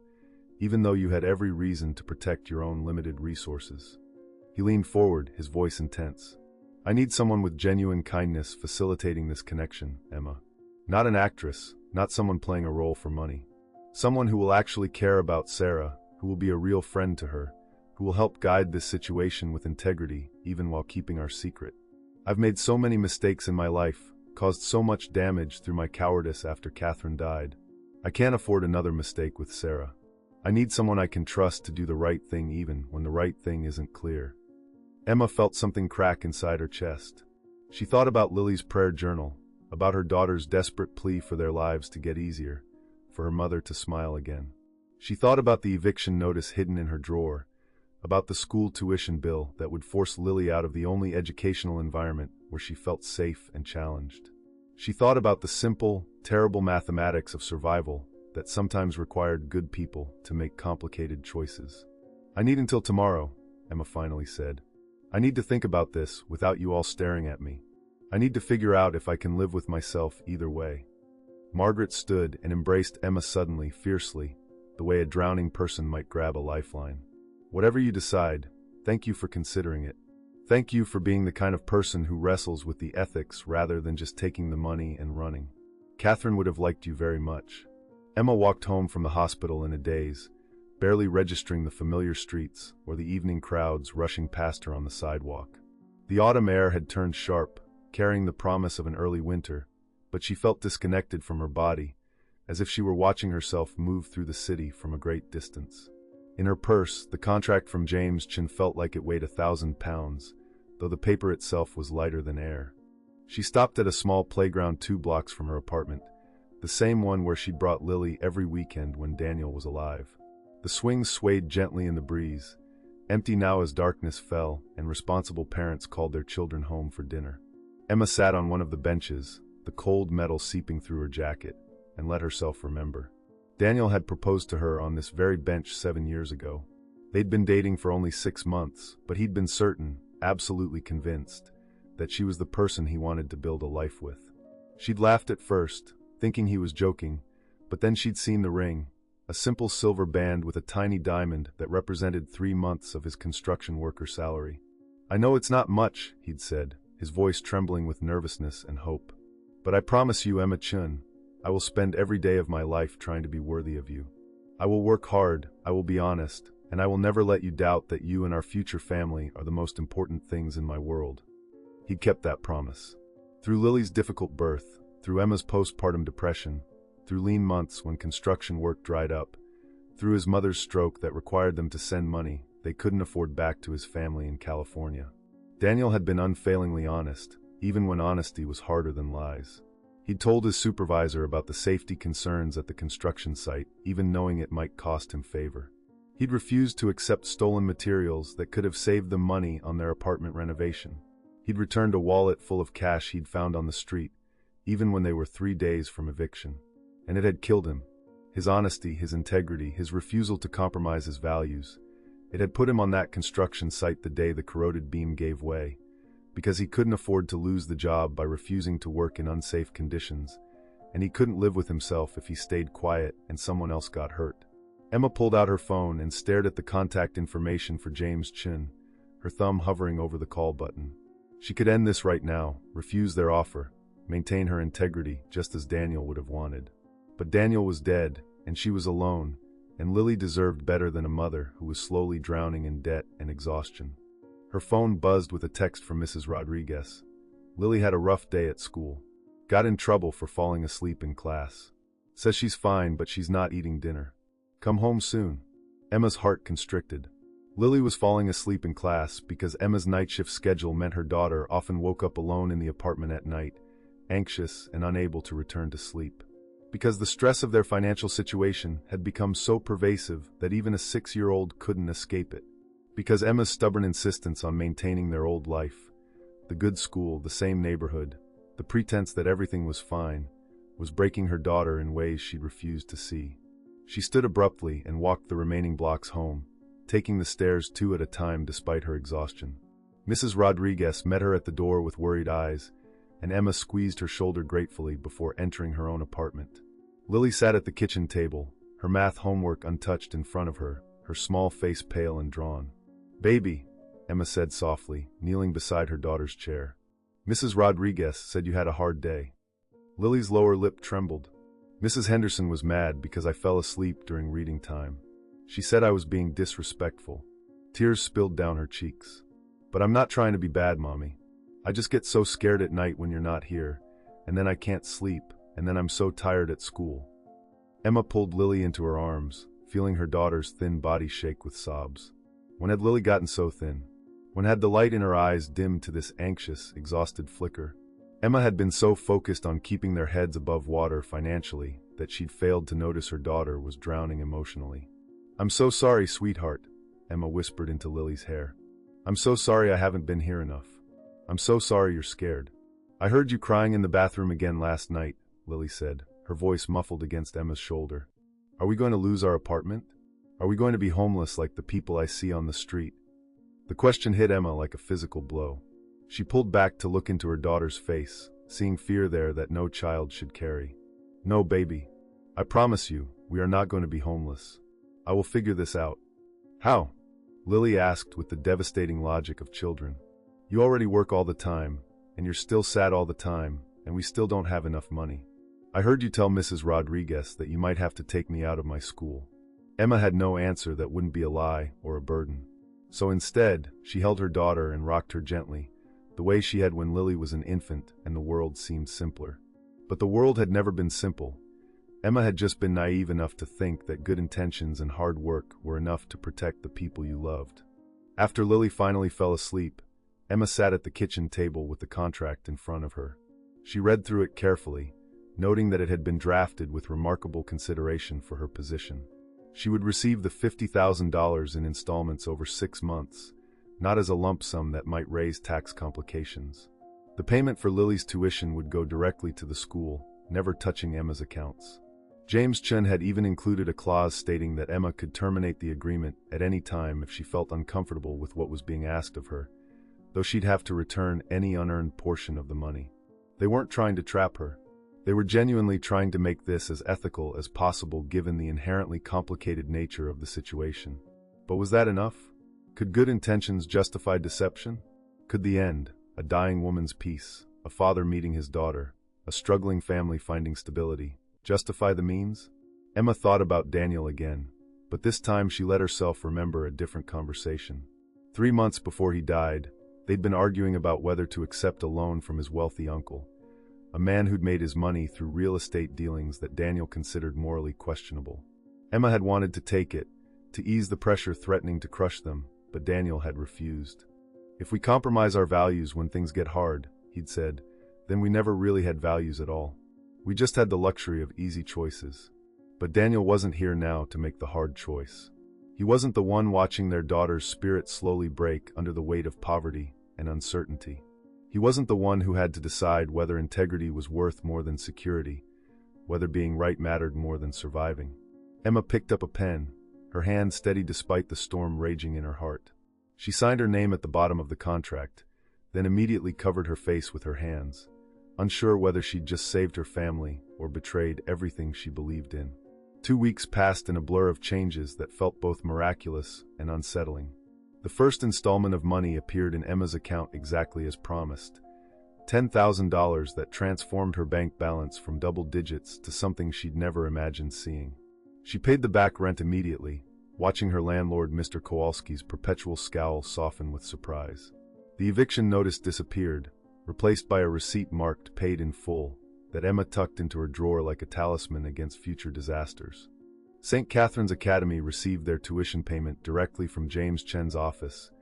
even though you had every reason to protect your own limited resources. He leaned forward, his voice intense. I need someone with genuine kindness facilitating this connection, Emma. Not an actress, not someone playing a role for money. Someone who will actually care about Sarah, who will be a real friend to her, who will help guide this situation with integrity, even while keeping our secret. I've made so many mistakes in my life, caused so much damage through my cowardice after Catherine died. I can't afford another mistake with Sarah. I need someone I can trust to do the right thing even when the right thing isn't clear. Emma felt something crack inside her chest. She thought about Lily's prayer journal, about her daughter's desperate plea for their lives to get easier, for her mother to smile again. She thought about the eviction notice hidden in her drawer, about the school tuition bill that would force Lily out of the only educational environment where she felt safe and challenged. She thought about the simple, terrible mathematics of survival that sometimes required good people to make complicated choices. I need until tomorrow, Emma finally said. I need to think about this without you all staring at me. I need to figure out if I can live with myself either way. Margaret stood and embraced Emma suddenly, fiercely, the way a drowning person might grab a lifeline. Whatever you decide, thank you for considering it. Thank you for being the kind of person who wrestles with the ethics rather than just taking the money and running. Catherine would have liked you very much. Emma walked home from the hospital in a daze, barely registering the familiar streets or the evening crowds rushing past her on the sidewalk. The autumn air had turned sharp, carrying the promise of an early winter, but she felt disconnected from her body, as if she were watching herself move through the city from a great distance. In her purse, the contract from James Chin felt like it weighed 1,000 pounds, though the paper itself was lighter than air. She stopped at a small playground 2 blocks from her apartment, the same one where she'd brought Lily every weekend when Daniel was alive. The swings swayed gently in the breeze, empty now as darkness fell and responsible parents called their children home for dinner. Emma sat on one of the benches, the cold metal seeping through her jacket, and let herself remember. Daniel had proposed to her on this very bench 7 years ago. They'd been dating for only 6 months, but he'd been certain, absolutely convinced, that she was the person he wanted to build a life with. She'd laughed at first, thinking he was joking, but then she'd seen the ring, a simple silver band with a tiny diamond that represented 3 months of his construction worker salary. "I know it's not much," he'd said, his voice trembling with nervousness and hope. "But I promise you, Emma Chun, I will spend every day of my life trying to be worthy of you. I will work hard, I will be honest, and I will never let you doubt that you and our future family are the most important things in my world." He'd kept that promise. Through Lily's difficult birth, through Emma's postpartum depression, through lean months when construction work dried up, through his mother's stroke that required them to send money they couldn't afford back to his family in California. Daniel had been unfailingly honest, even when honesty was harder than lies. He'd told his supervisor about the safety concerns at the construction site, even knowing it might cost him favor. He'd refused to accept stolen materials that could have saved them money on their apartment renovation. He'd returned a wallet full of cash he'd found on the street, even when they were 3 days from eviction. And it had killed him. His honesty, his integrity, his refusal to compromise his values. It had put him on that construction site the day the corroded beam gave way, because he couldn't afford to lose the job by refusing to work in unsafe conditions, and he couldn't live with himself if he stayed quiet and someone else got hurt. Emma pulled out her phone and stared at the contact information for James Chin, her thumb hovering over the call button. She could end this right now, refuse their offer, maintain her integrity just as Daniel would have wanted. But Daniel was dead, and she was alone, and Lily deserved better than a mother who was slowly drowning in debt and exhaustion. Her phone buzzed with a text from Mrs. Rodriguez. Lily had a rough day at school. Got in trouble for falling asleep in class. Says she's fine, but she's not eating dinner. Come home soon. Emma's heart constricted. Lily was falling asleep in class because Emma's night shift schedule meant her daughter often woke up alone in the apartment at night, anxious and unable to return to sleep. Because the stress of their financial situation had become so pervasive that even a 6-year-old couldn't escape it. Because Emma's stubborn insistence on maintaining their old life, the good school, the same neighborhood, the pretense that everything was fine, was breaking her daughter in ways she'd refused to see. She stood abruptly and walked the remaining blocks home, taking the stairs 2 at a time despite her exhaustion. Mrs. Rodriguez met her at the door with worried eyes, and Emma squeezed her shoulder gratefully before entering her own apartment. Lily sat at the kitchen table, her math homework untouched in front of her, her small face pale and drawn. "Baby," Emma said softly, kneeling beside her daughter's chair. "Mrs. Rodriguez said you had a hard day." Lily's lower lip trembled. "Mrs. Henderson was mad because I fell asleep during reading time. She said I was being disrespectful." Tears spilled down her cheeks. "But I'm not trying to be bad, Mommy. I just get so scared at night when you're not here, and then I can't sleep, and then I'm so tired at school." Emma pulled Lily into her arms, feeling her daughter's thin body shake with sobs. When had Lily gotten so thin? When had the light in her eyes dimmed to this anxious, exhausted flicker? Emma had been so focused on keeping their heads above water financially that she'd failed to notice her daughter was drowning emotionally. "I'm so sorry, sweetheart," Emma whispered into Lily's hair. "I'm so sorry I haven't been here enough. I'm so sorry you're scared. I heard you crying in the bathroom again last night," Lily said, her voice muffled against Emma's shoulder. "Are we going to lose our apartment? Are we going to be homeless like the people I see on the street?" The question hit Emma like a physical blow. She pulled back to look into her daughter's face, seeing fear there that no child should carry. "No, baby. I promise you, we are not going to be homeless. I will figure this out. How? Lily asked with the devastating logic of children. You already work all the time, and you're still sad all the time, and we still don't have enough money. I heard you tell Mrs. Rodriguez that you might have to take me out of my school. Emma had no answer that wouldn't be a lie or a burden. So instead, she held her daughter and rocked her gently, the way she had when Lily was an infant and the world seemed simpler. But the world had never been simple. Emma had just been naive enough to think that good intentions and hard work were enough to protect the people you loved. After Lily finally fell asleep, Emma sat at the kitchen table with the contract in front of her. She read through it carefully, noting that it had been drafted with remarkable consideration for her position. She would receive the $50,000 in installments over 6 months, not as a lump sum that might raise tax complications. The payment for Lily's tuition would go directly to the school, never touching Emma's accounts. James Chun had even included a clause stating that Emma could terminate the agreement at any time if she felt uncomfortable with what was being asked of her, though she'd have to return any unearned portion of the money. They weren't trying to trap her. They were genuinely trying to make this as ethical as possible given the inherently complicated nature of the situation. But was that enough? Could good intentions justify deception? Could the end, a dying woman's peace, a father meeting his daughter, a struggling family finding stability, justify the means? Emma thought about Daniel again, but this time she let herself remember a different conversation. 3 months before he died, they'd been arguing about whether to accept a loan from his wealthy uncle, a man who'd made his money through real estate dealings that Daniel considered morally questionable. Emma had wanted to take it, to ease the pressure threatening to crush them, but Daniel had refused. If we compromise our values when things get hard, he'd said, then we never really had values at all. We just had the luxury of easy choices. But Daniel wasn't here now to make the hard choice. He wasn't the one watching their daughter's spirit slowly break under the weight of poverty and uncertainty. He wasn't the one who had to decide whether integrity was worth more than security, whether being right mattered more than surviving. Emma picked up a pen, her hand steady despite the storm raging in her heart. She signed her name at the bottom of the contract, then immediately covered her face with her hands, unsure whether she'd just saved her family or betrayed everything she believed in. 2 weeks passed in a blur of changes that felt both miraculous and unsettling. The first installment of money appeared in Emma's account exactly as promised, $10,000 that transformed her bank balance from double digits to something she'd never imagined seeing. She paid the back rent immediately, watching her landlord Mr. Kowalski's perpetual scowl soften with surprise. The eviction notice disappeared, replaced by a receipt marked "Paid in Full" that Emma tucked into her drawer like a talisman against future disasters. St. Catherine's Academy received their tuition payment directly from James Chen's office,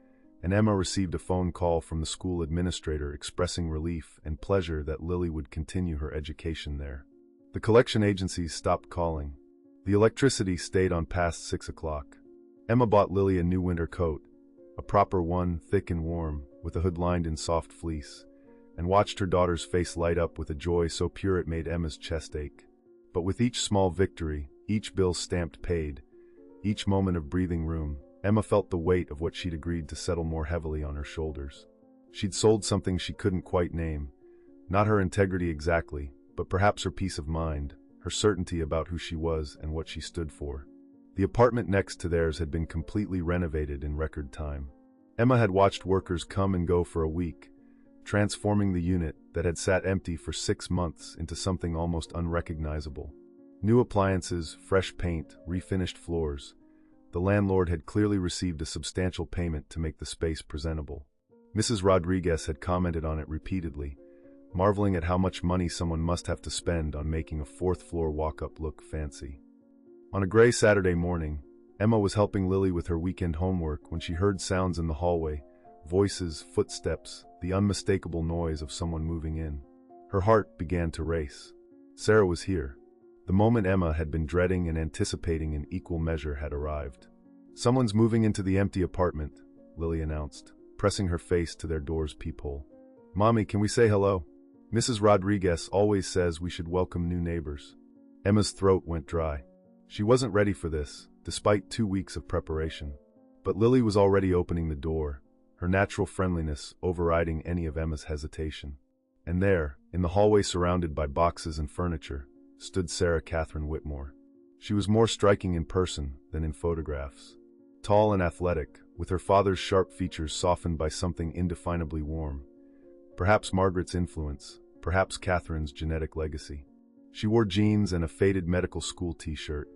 and Emma received a phone call from the school administrator expressing relief and pleasure that Lily would continue her education there. The collection agencies stopped calling. The electricity stayed on past 6 o'clock. Emma bought Lily a new winter coat, a proper one, thick and warm, with a hood lined in soft fleece, and watched her daughter's face light up with a joy so pure it made Emma's chest ache. But with each small victory, each bill stamped paid, each moment of breathing room, Emma felt the weight of what she'd agreed to settle more heavily on her shoulders. She'd sold something she couldn't quite name, not her integrity exactly, but perhaps her peace of mind, her certainty about who she was and what she stood for. The apartment next to theirs had been completely renovated in record time. Emma had watched workers come and go for a week, transforming the unit that had sat empty for 6 months into something almost unrecognizable. New appliances, fresh paint, refinished floors. The landlord had clearly received a substantial payment to make the space presentable. Mrs. Rodriguez had commented on it repeatedly, marveling at how much money someone must have to spend on making a 4th-floor walk-up look fancy. On a gray Saturday morning, Emma was helping Lily with her weekend homework when she heard sounds in the hallway, voices, footsteps, the unmistakable noise of someone moving in. Her heart began to race. Sarah was here. The moment Emma had been dreading and anticipating in equal measure had arrived. "Someone's moving into the empty apartment," Lily announced, pressing her face to their door's peephole. "Mommy, can we say hello? Mrs. Rodriguez always says we should welcome new neighbors." Emma's throat went dry. She wasn't ready for this, despite 2 weeks of preparation. But Lily was already opening the door, her natural friendliness overriding any of Emma's hesitation. And there, in the hallway surrounded by boxes and furniture, stood Sarah Catherine Whitmore. She was more striking in person than in photographs. Tall and athletic, with her father's sharp features softened by something indefinably warm. Perhaps Margaret's influence, perhaps Catherine's genetic legacy. She wore jeans and a faded medical school t-shirt,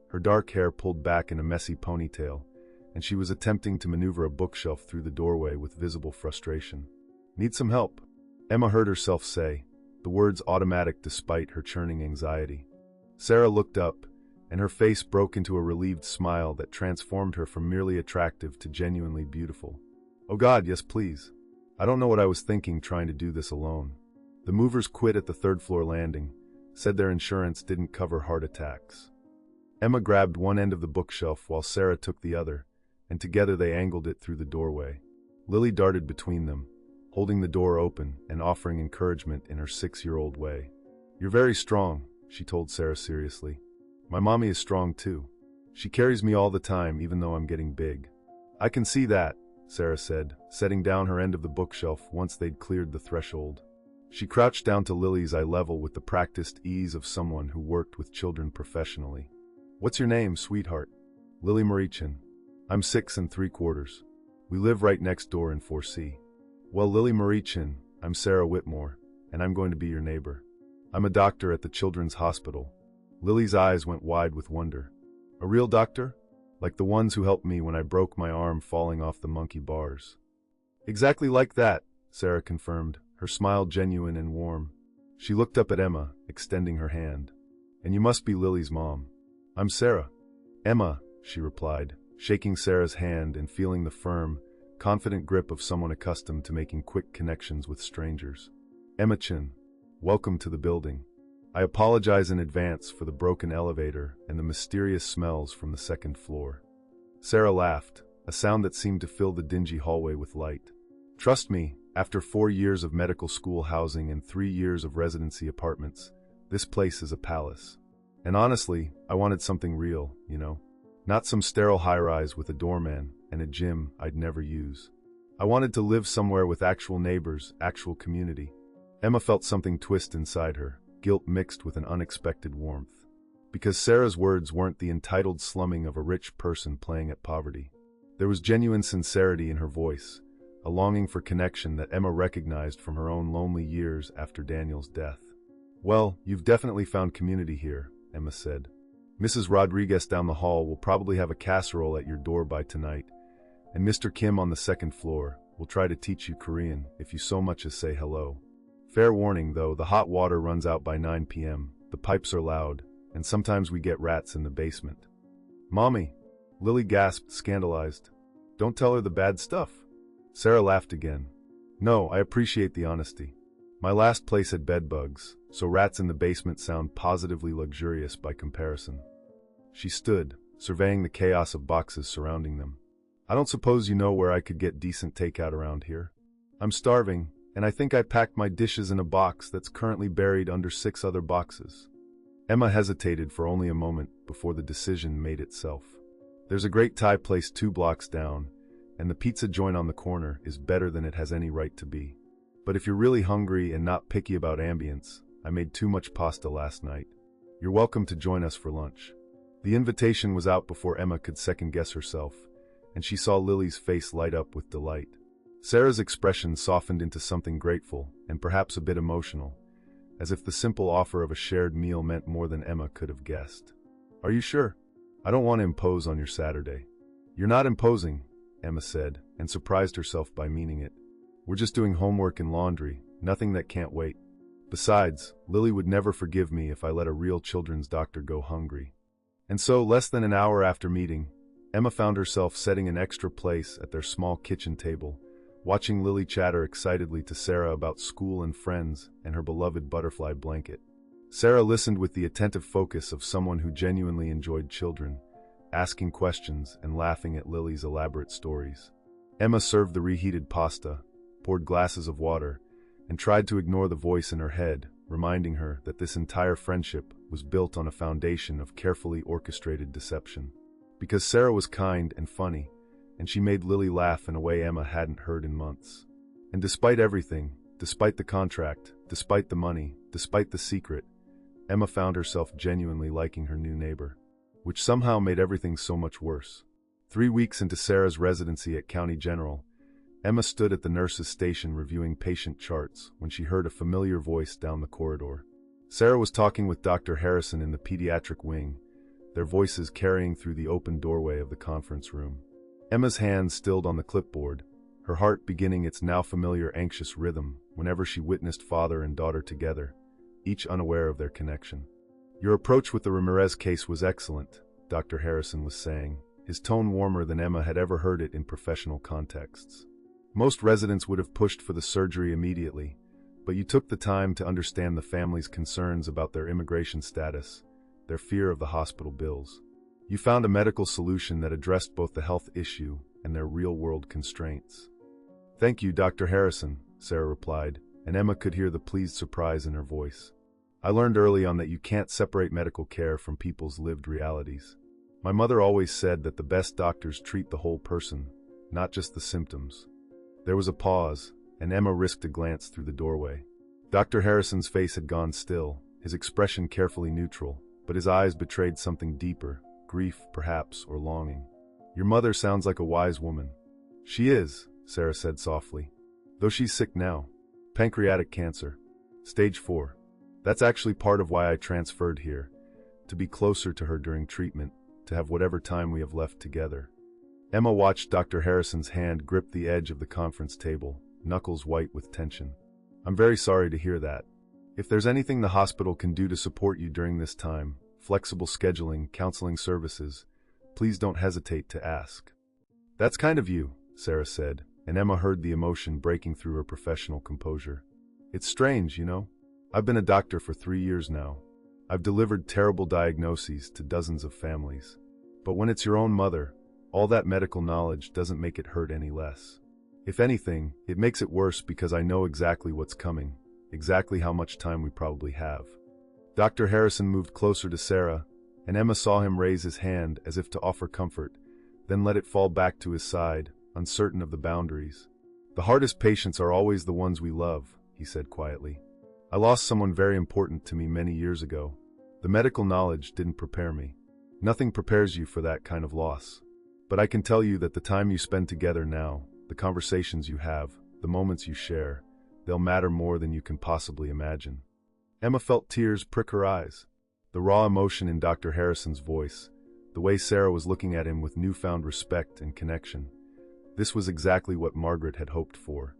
her dark hair pulled back in a messy ponytail, and she was attempting to maneuver a bookshelf through the doorway with visible frustration. "Need some help?" Emma heard herself say, the words automatic despite her churning anxiety. Sarah looked up, and her face broke into a relieved smile that transformed her from merely attractive to genuinely beautiful. "Oh God, yes please. I don't know what I was thinking trying to do this alone." The movers quit at the third-floor landing, said their insurance didn't cover heart attacks. Emma grabbed one end of the bookshelf while Sarah took the other, and together they angled it through the doorway. Lily darted between them, holding the door open and offering encouragement in her 6-year-old way. "You're very strong," she told Sarah seriously. "My mommy is strong too. She carries me all the time even though I'm getting big." "I can see that," Sarah said, setting down her end of the bookshelf once they'd cleared the threshold. She crouched down to Lily's eye level with the practiced ease of someone who worked with children professionally. "What's your name, sweetheart?" "Lily Marichin. I'm 6 3/4. We live right next door in 4C. "Well, Lily Marichin, I'm Sarah Whitmore, and I'm going to be your neighbor. I'm a doctor at the Children's Hospital." Lily's eyes went wide with wonder. "A real doctor? Like the ones who helped me when I broke my arm falling off the monkey bars?" "Exactly like that," Sarah confirmed, her smile genuine and warm. She looked up at Emma, extending her hand. "And you must be Lily's mom." "I'm Sarah." "Emma," she replied, shaking Sarah's hand and feeling the firm, confident grip of someone accustomed to making quick connections with strangers. "Emma Chin, welcome to the building. I apologize in advance for the broken elevator and the mysterious smells from the second floor." Sarah laughed, a sound that seemed to fill the dingy hallway with light. "Trust me, after 4 years of medical school housing and 3 years of residency apartments, this place is a palace. And honestly, I wanted something real, you know? Not some sterile high-rise with a doorman and a gym I'd never use. I wanted to live somewhere with actual neighbors, actual community." Emma felt something twist inside her, guilt mixed with an unexpected warmth. Because Sarah's words weren't the entitled slumming of a rich person playing at poverty. There was genuine sincerity in her voice, a longing for connection that Emma recognized from her own lonely years after Daniel's death. "Well, you've definitely found community here," Emma said. "Mrs. Rodriguez down the hall will probably have a casserole at your door by tonight, and Mr. Kim on the second floor will try to teach you Korean if you so much as say hello. Fair warning though, the hot water runs out by 9 p.m., the pipes are loud, and sometimes we get rats in the basement." "Mommy!" Lily gasped, scandalized. "Don't tell her the bad stuff." Sarah laughed again. "No, I appreciate the honesty. My last place had bed bugs, so rats in the basement sound positively luxurious by comparison." She stood, surveying the chaos of boxes surrounding them. "I don't suppose you know where I could get decent takeout around here? I'm starving, and I think I packed my dishes in a box that's currently buried under 6 other boxes." Emma hesitated for only a moment before the decision made itself. "There's a great Thai place 2 blocks down, and the pizza joint on the corner is better than it has any right to be. But if you're really hungry and not picky about ambience, I made too much pasta last night. You're welcome to join us for lunch." The invitation was out before Emma could second-guess herself, and she saw Lily's face light up with delight. Sarah's expression softened into something grateful and perhaps a bit emotional, as if the simple offer of a shared meal meant more than Emma could have guessed. "Are you sure? I don't want to impose on your Saturday." "You're not imposing," Emma said, and surprised herself by meaning it. "We're just doing homework and laundry, nothing that can't wait. Besides, Lily would never forgive me if I let a real children's doctor go hungry." And so, less than an hour after meeting, Emma found herself setting an extra place at their small kitchen table, watching Lily chatter excitedly to Sarah about school and friends and her beloved butterfly blanket. Sarah listened with the attentive focus of someone who genuinely enjoyed children, asking questions and laughing at Lily's elaborate stories. Emma served the reheated pasta, poured glasses of water, and tried to ignore the voice in her head, reminding her that this entire friendship was built on a foundation of carefully orchestrated deception. Because Sarah was kind and funny, and she made Lily laugh in a way Emma hadn't heard in months. And despite everything, despite the contract, despite the money, despite the secret, Emma found herself genuinely liking her new neighbor. which somehow made everything so much worse. 3 weeks into Sarah's residency at County General, Emma stood at the nurse's station reviewing patient charts when she heard a familiar voice down the corridor. Sarah was talking with Dr. Harrison in the pediatric wing, their voices carrying through the open doorway of the conference room. Emma's hands stilled on the clipboard, her heart beginning its now familiar anxious rhythm whenever she witnessed father and daughter together, each unaware of their connection. "Your approach with the Ramirez case was excellent," Dr. Harrison was saying, his tone warmer than Emma had ever heard it in professional contexts. "Most residents would have pushed for the surgery immediately, but you took the time to understand the family's concerns about their immigration status, their fear of the hospital bills. You found a medical solution that addressed both the health issue and their real-world constraints." "Thank you, Dr. Harrison," Sarah replied, and Emma could hear the pleased surprise in her voice. "I learned early on that you can't separate medical care from people's lived realities. My mother always said that the best doctors treat the whole person, not just the symptoms." There was a pause, and Emma risked a glance through the doorway. Dr. Harrison's face had gone still, his expression carefully neutral, but his eyes betrayed something deeper, grief, perhaps, or longing. "Your mother sounds like a wise woman." "She is," Sarah said softly. "Though she's sick now. Pancreatic cancer. Stage 4. That's actually part of why I transferred here, to be closer to her during treatment, to have whatever time we have left together." Emma watched Dr. Harrison's hand grip the edge of the conference table, knuckles white with tension. "I'm very sorry to hear that. If there's anything the hospital can do to support you during this time, flexible scheduling, counseling services, please don't hesitate to ask." "That's kind of you," Sarah said, and Emma heard the emotion breaking through her professional composure. "It's strange, you know? I've been a doctor for 3 years now. I've delivered terrible diagnoses to dozens of families. But when it's your own mother, all that medical knowledge doesn't make it hurt any less. If anything, it makes it worse because I know exactly what's coming, exactly how much time we probably have." Dr. Harrison moved closer to Sarah, and Emma saw him raise his hand as if to offer comfort, then let it fall back to his side, uncertain of the boundaries. "The hardest patients are always the ones we love," he said quietly. "I lost someone very important to me many years ago. The medical knowledge didn't prepare me. Nothing prepares you for that kind of loss. But I can tell you that the time you spend together now, the conversations you have, the moments you share, they'll matter more than you can possibly imagine." Emma felt tears prick her eyes. The raw emotion in Dr. Harrison's voice, the way Sarah was looking at him with newfound respect and connection. This was exactly what Margaret had hoped for.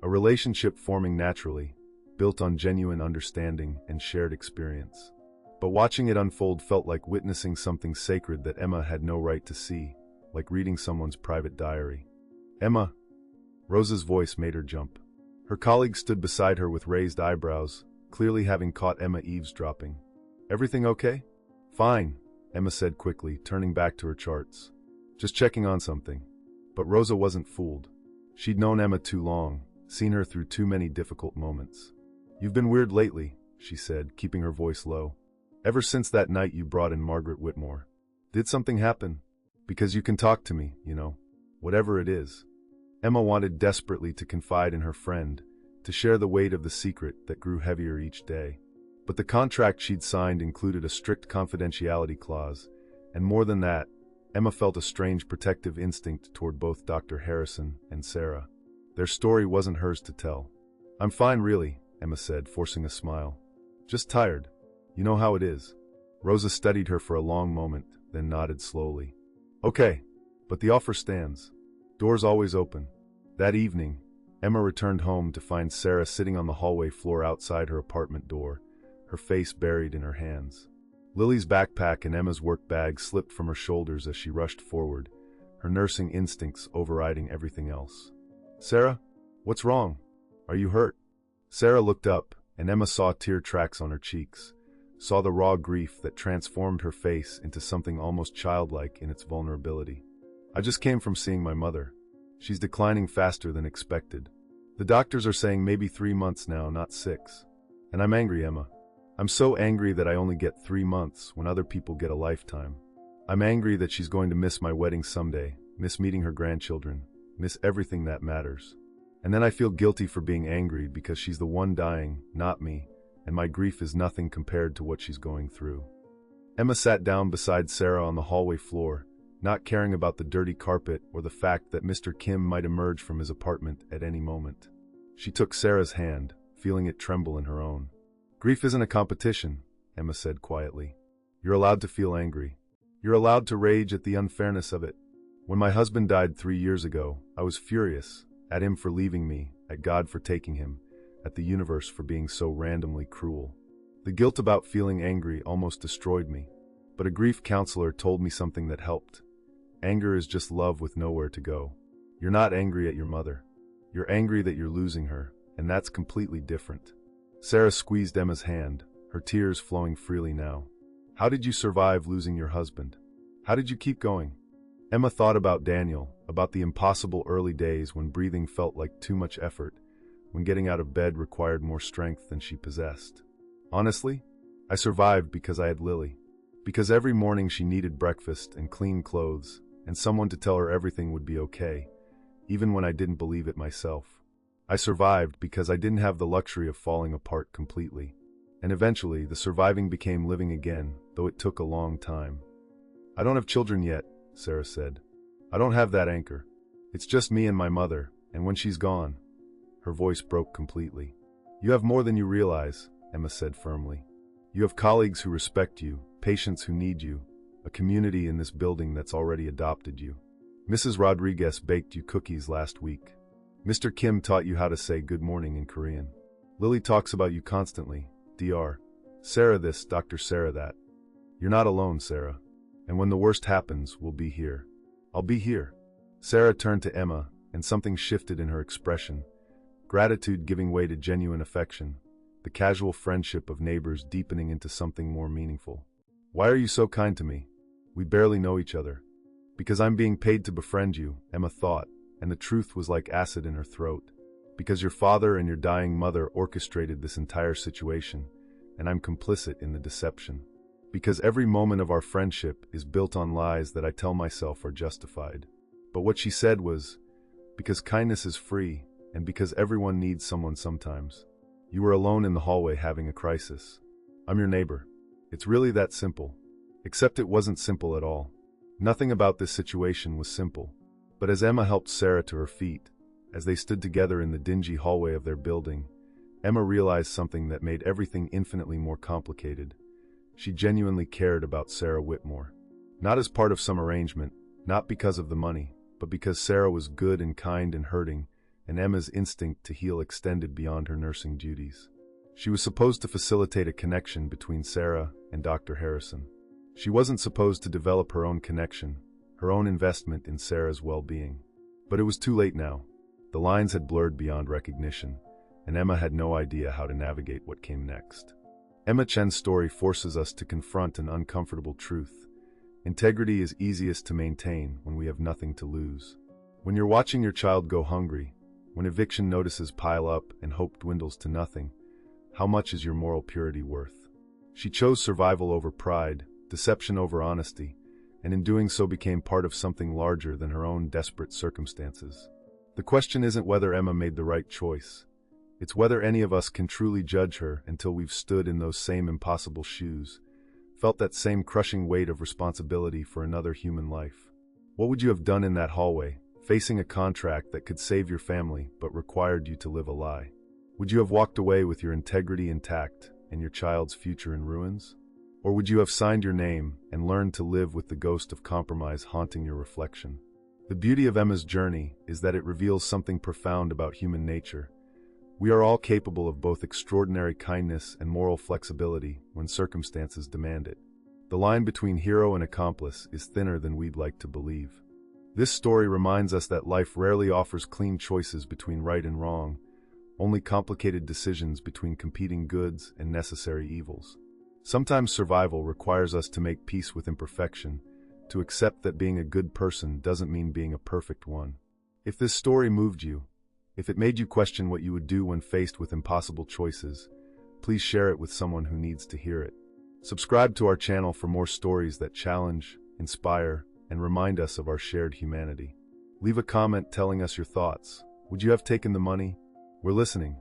A relationship forming naturally, built on genuine understanding and shared experience. But watching it unfold felt like witnessing something sacred that Emma had no right to see, like reading someone's private diary. "Emma!" Rosa's voice made her jump. Her colleague stood beside her with raised eyebrows, clearly having caught Emma eavesdropping. "Everything okay?" "Fine," Emma said quickly, turning back to her charts. "Just checking on something." But Rosa wasn't fooled. She'd known Emma too long, seen her through too many difficult moments. "You've been weird lately," she said, keeping her voice low. "Ever since that night you brought in Margaret Whitmore. Did something happen? Because you can talk to me, you know. Whatever it is." Emma wanted desperately to confide in her friend, to share the weight of the secret that grew heavier each day. But the contract she'd signed included a strict confidentiality clause, and more than that, Emma felt a strange protective instinct toward both Dr. Harrison and Sarah. Their story wasn't hers to tell. "I'm fine, really," Emma said, forcing a smile. "Just tired. You know how it is." Rosa studied her for a long moment, then nodded slowly. "Okay, but the offer stands. Doors always open." That evening, Emma returned home to find Sarah sitting on the hallway floor outside her apartment door, her face buried in her hands. Lily's backpack and Emma's work bag slipped from her shoulders as she rushed forward, her nursing instincts overriding everything else. "Sarah? What's wrong? Are you hurt?" Sarah looked up, and Emma saw tear tracks on her cheeks, saw the raw grief that transformed her face into something almost childlike in its vulnerability. "I just came from seeing my mother. She's declining faster than expected. The doctors are saying maybe 3 months now, not 6. And I'm angry, Emma. I'm so angry that I only get 3 months when other people get a lifetime. I'm angry that she's going to miss my wedding someday, miss meeting her grandchildren, miss everything that matters. And then I feel guilty for being angry because she's the one dying, not me, and my grief is nothing compared to what she's going through." Emma sat down beside Sarah on the hallway floor, not caring about the dirty carpet or the fact that Mr. Kim might emerge from his apartment at any moment. She took Sarah's hand, feeling it tremble in her own. "Grief isn't a competition," Emma said quietly. "You're allowed to feel angry. You're allowed to rage at the unfairness of it. When my husband died 3 years ago, I was furious, at him for leaving me, at God for taking him, at the universe for being so randomly cruel. The guilt about feeling angry almost destroyed me. But a grief counselor told me something that helped. Anger is just love with nowhere to go. You're not angry at your mother. You're angry that you're losing her, and that's completely different." Sarah squeezed Emma's hand, her tears flowing freely now. "How did you survive losing your husband? How did you keep going?" Emma thought about Daniel, about the impossible early days when breathing felt like too much effort, when getting out of bed required more strength than she possessed. "Honestly, I survived because I had Lily. Because every morning she needed breakfast and clean clothes, and someone to tell her everything would be okay, even when I didn't believe it myself. I survived because I didn't have the luxury of falling apart completely. And eventually, the surviving became living again, though it took a long time." "I don't have children yet," Sarah said. "I don't have that anchor. It's just me and my mother, and when she's gone..." Her voice broke completely. "You have more than you realize," Emma said firmly. "You have colleagues who respect you, patients who need you, a community in this building that's already adopted you. Mrs. Rodriguez baked you cookies last week. Mr. Kim taught you how to say good morning in Korean. Lily talks about you constantly, Dr. Sarah this, Dr. Sarah that. You're not alone, Sarah. And when the worst happens, we'll be here. I'll be here." Sarah turned to Emma, and something shifted in her expression. Gratitude giving way to genuine affection, the casual friendship of neighbors deepening into something more meaningful. "Why are you so kind to me? We barely know each other." "Because I'm being paid to befriend you," Emma thought, and the truth was like acid in her throat. "Because your father and your dying mother orchestrated this entire situation, and I'm complicit in the deception. Because every moment of our friendship is built on lies that I tell myself are justified." But what she said was, "Because kindness is free, and because everyone needs someone sometimes. You were alone in the hallway having a crisis. I'm your neighbor. It's really that simple." Except it wasn't simple at all. Nothing about this situation was simple. But as Emma helped Sarah to her feet, as they stood together in the dingy hallway of their building, Emma realized something that made everything infinitely more complicated. She genuinely cared about Sarah Whitmore. Not as part of some arrangement, not because of the money, but because Sarah was good and kind and hurting, and Emma's instinct to heal extended beyond her nursing duties. She was supposed to facilitate a connection between Sarah and Dr. Harrison. She wasn't supposed to develop her own connection, her own investment in Sarah's well-being. But it was too late now. The lines had blurred beyond recognition, and Emma had no idea how to navigate what came next. Emma Chen's story forces us to confront an uncomfortable truth. Integrity is easiest to maintain when we have nothing to lose. When you're watching your child go hungry, when eviction notices pile up and hope dwindles to nothing, how much is your moral purity worth? She chose survival over pride, deception over honesty, and in doing so became part of something larger than her own desperate circumstances. The question isn't whether Emma made the right choice. It's whether any of us can truly judge her until we've stood in those same impossible shoes, felt that same crushing weight of responsibility for another human life. What would you have done in that hallway, facing a contract that could save your family but required you to live a lie? Would you have walked away with your integrity intact and your child's future in ruins? Or would you have signed your name and learned to live with the ghost of compromise haunting your reflection? The beauty of Emma's journey is that it reveals something profound about human nature. We are all capable of both extraordinary kindness and moral flexibility when circumstances demand it. The line between hero and accomplice is thinner than we'd like to believe. This story reminds us that life rarely offers clean choices between right and wrong, only complicated decisions between competing goods and necessary evils. Sometimes survival requires us to make peace with imperfection, to accept that being a good person doesn't mean being a perfect one. If this story moved you, if it made you question what you would do when faced with impossible choices, please share it with someone who needs to hear it. Subscribe to our channel for more stories that challenge, inspire, and remind us of our shared humanity. Leave a comment telling us your thoughts. Would you have taken the money? We're listening.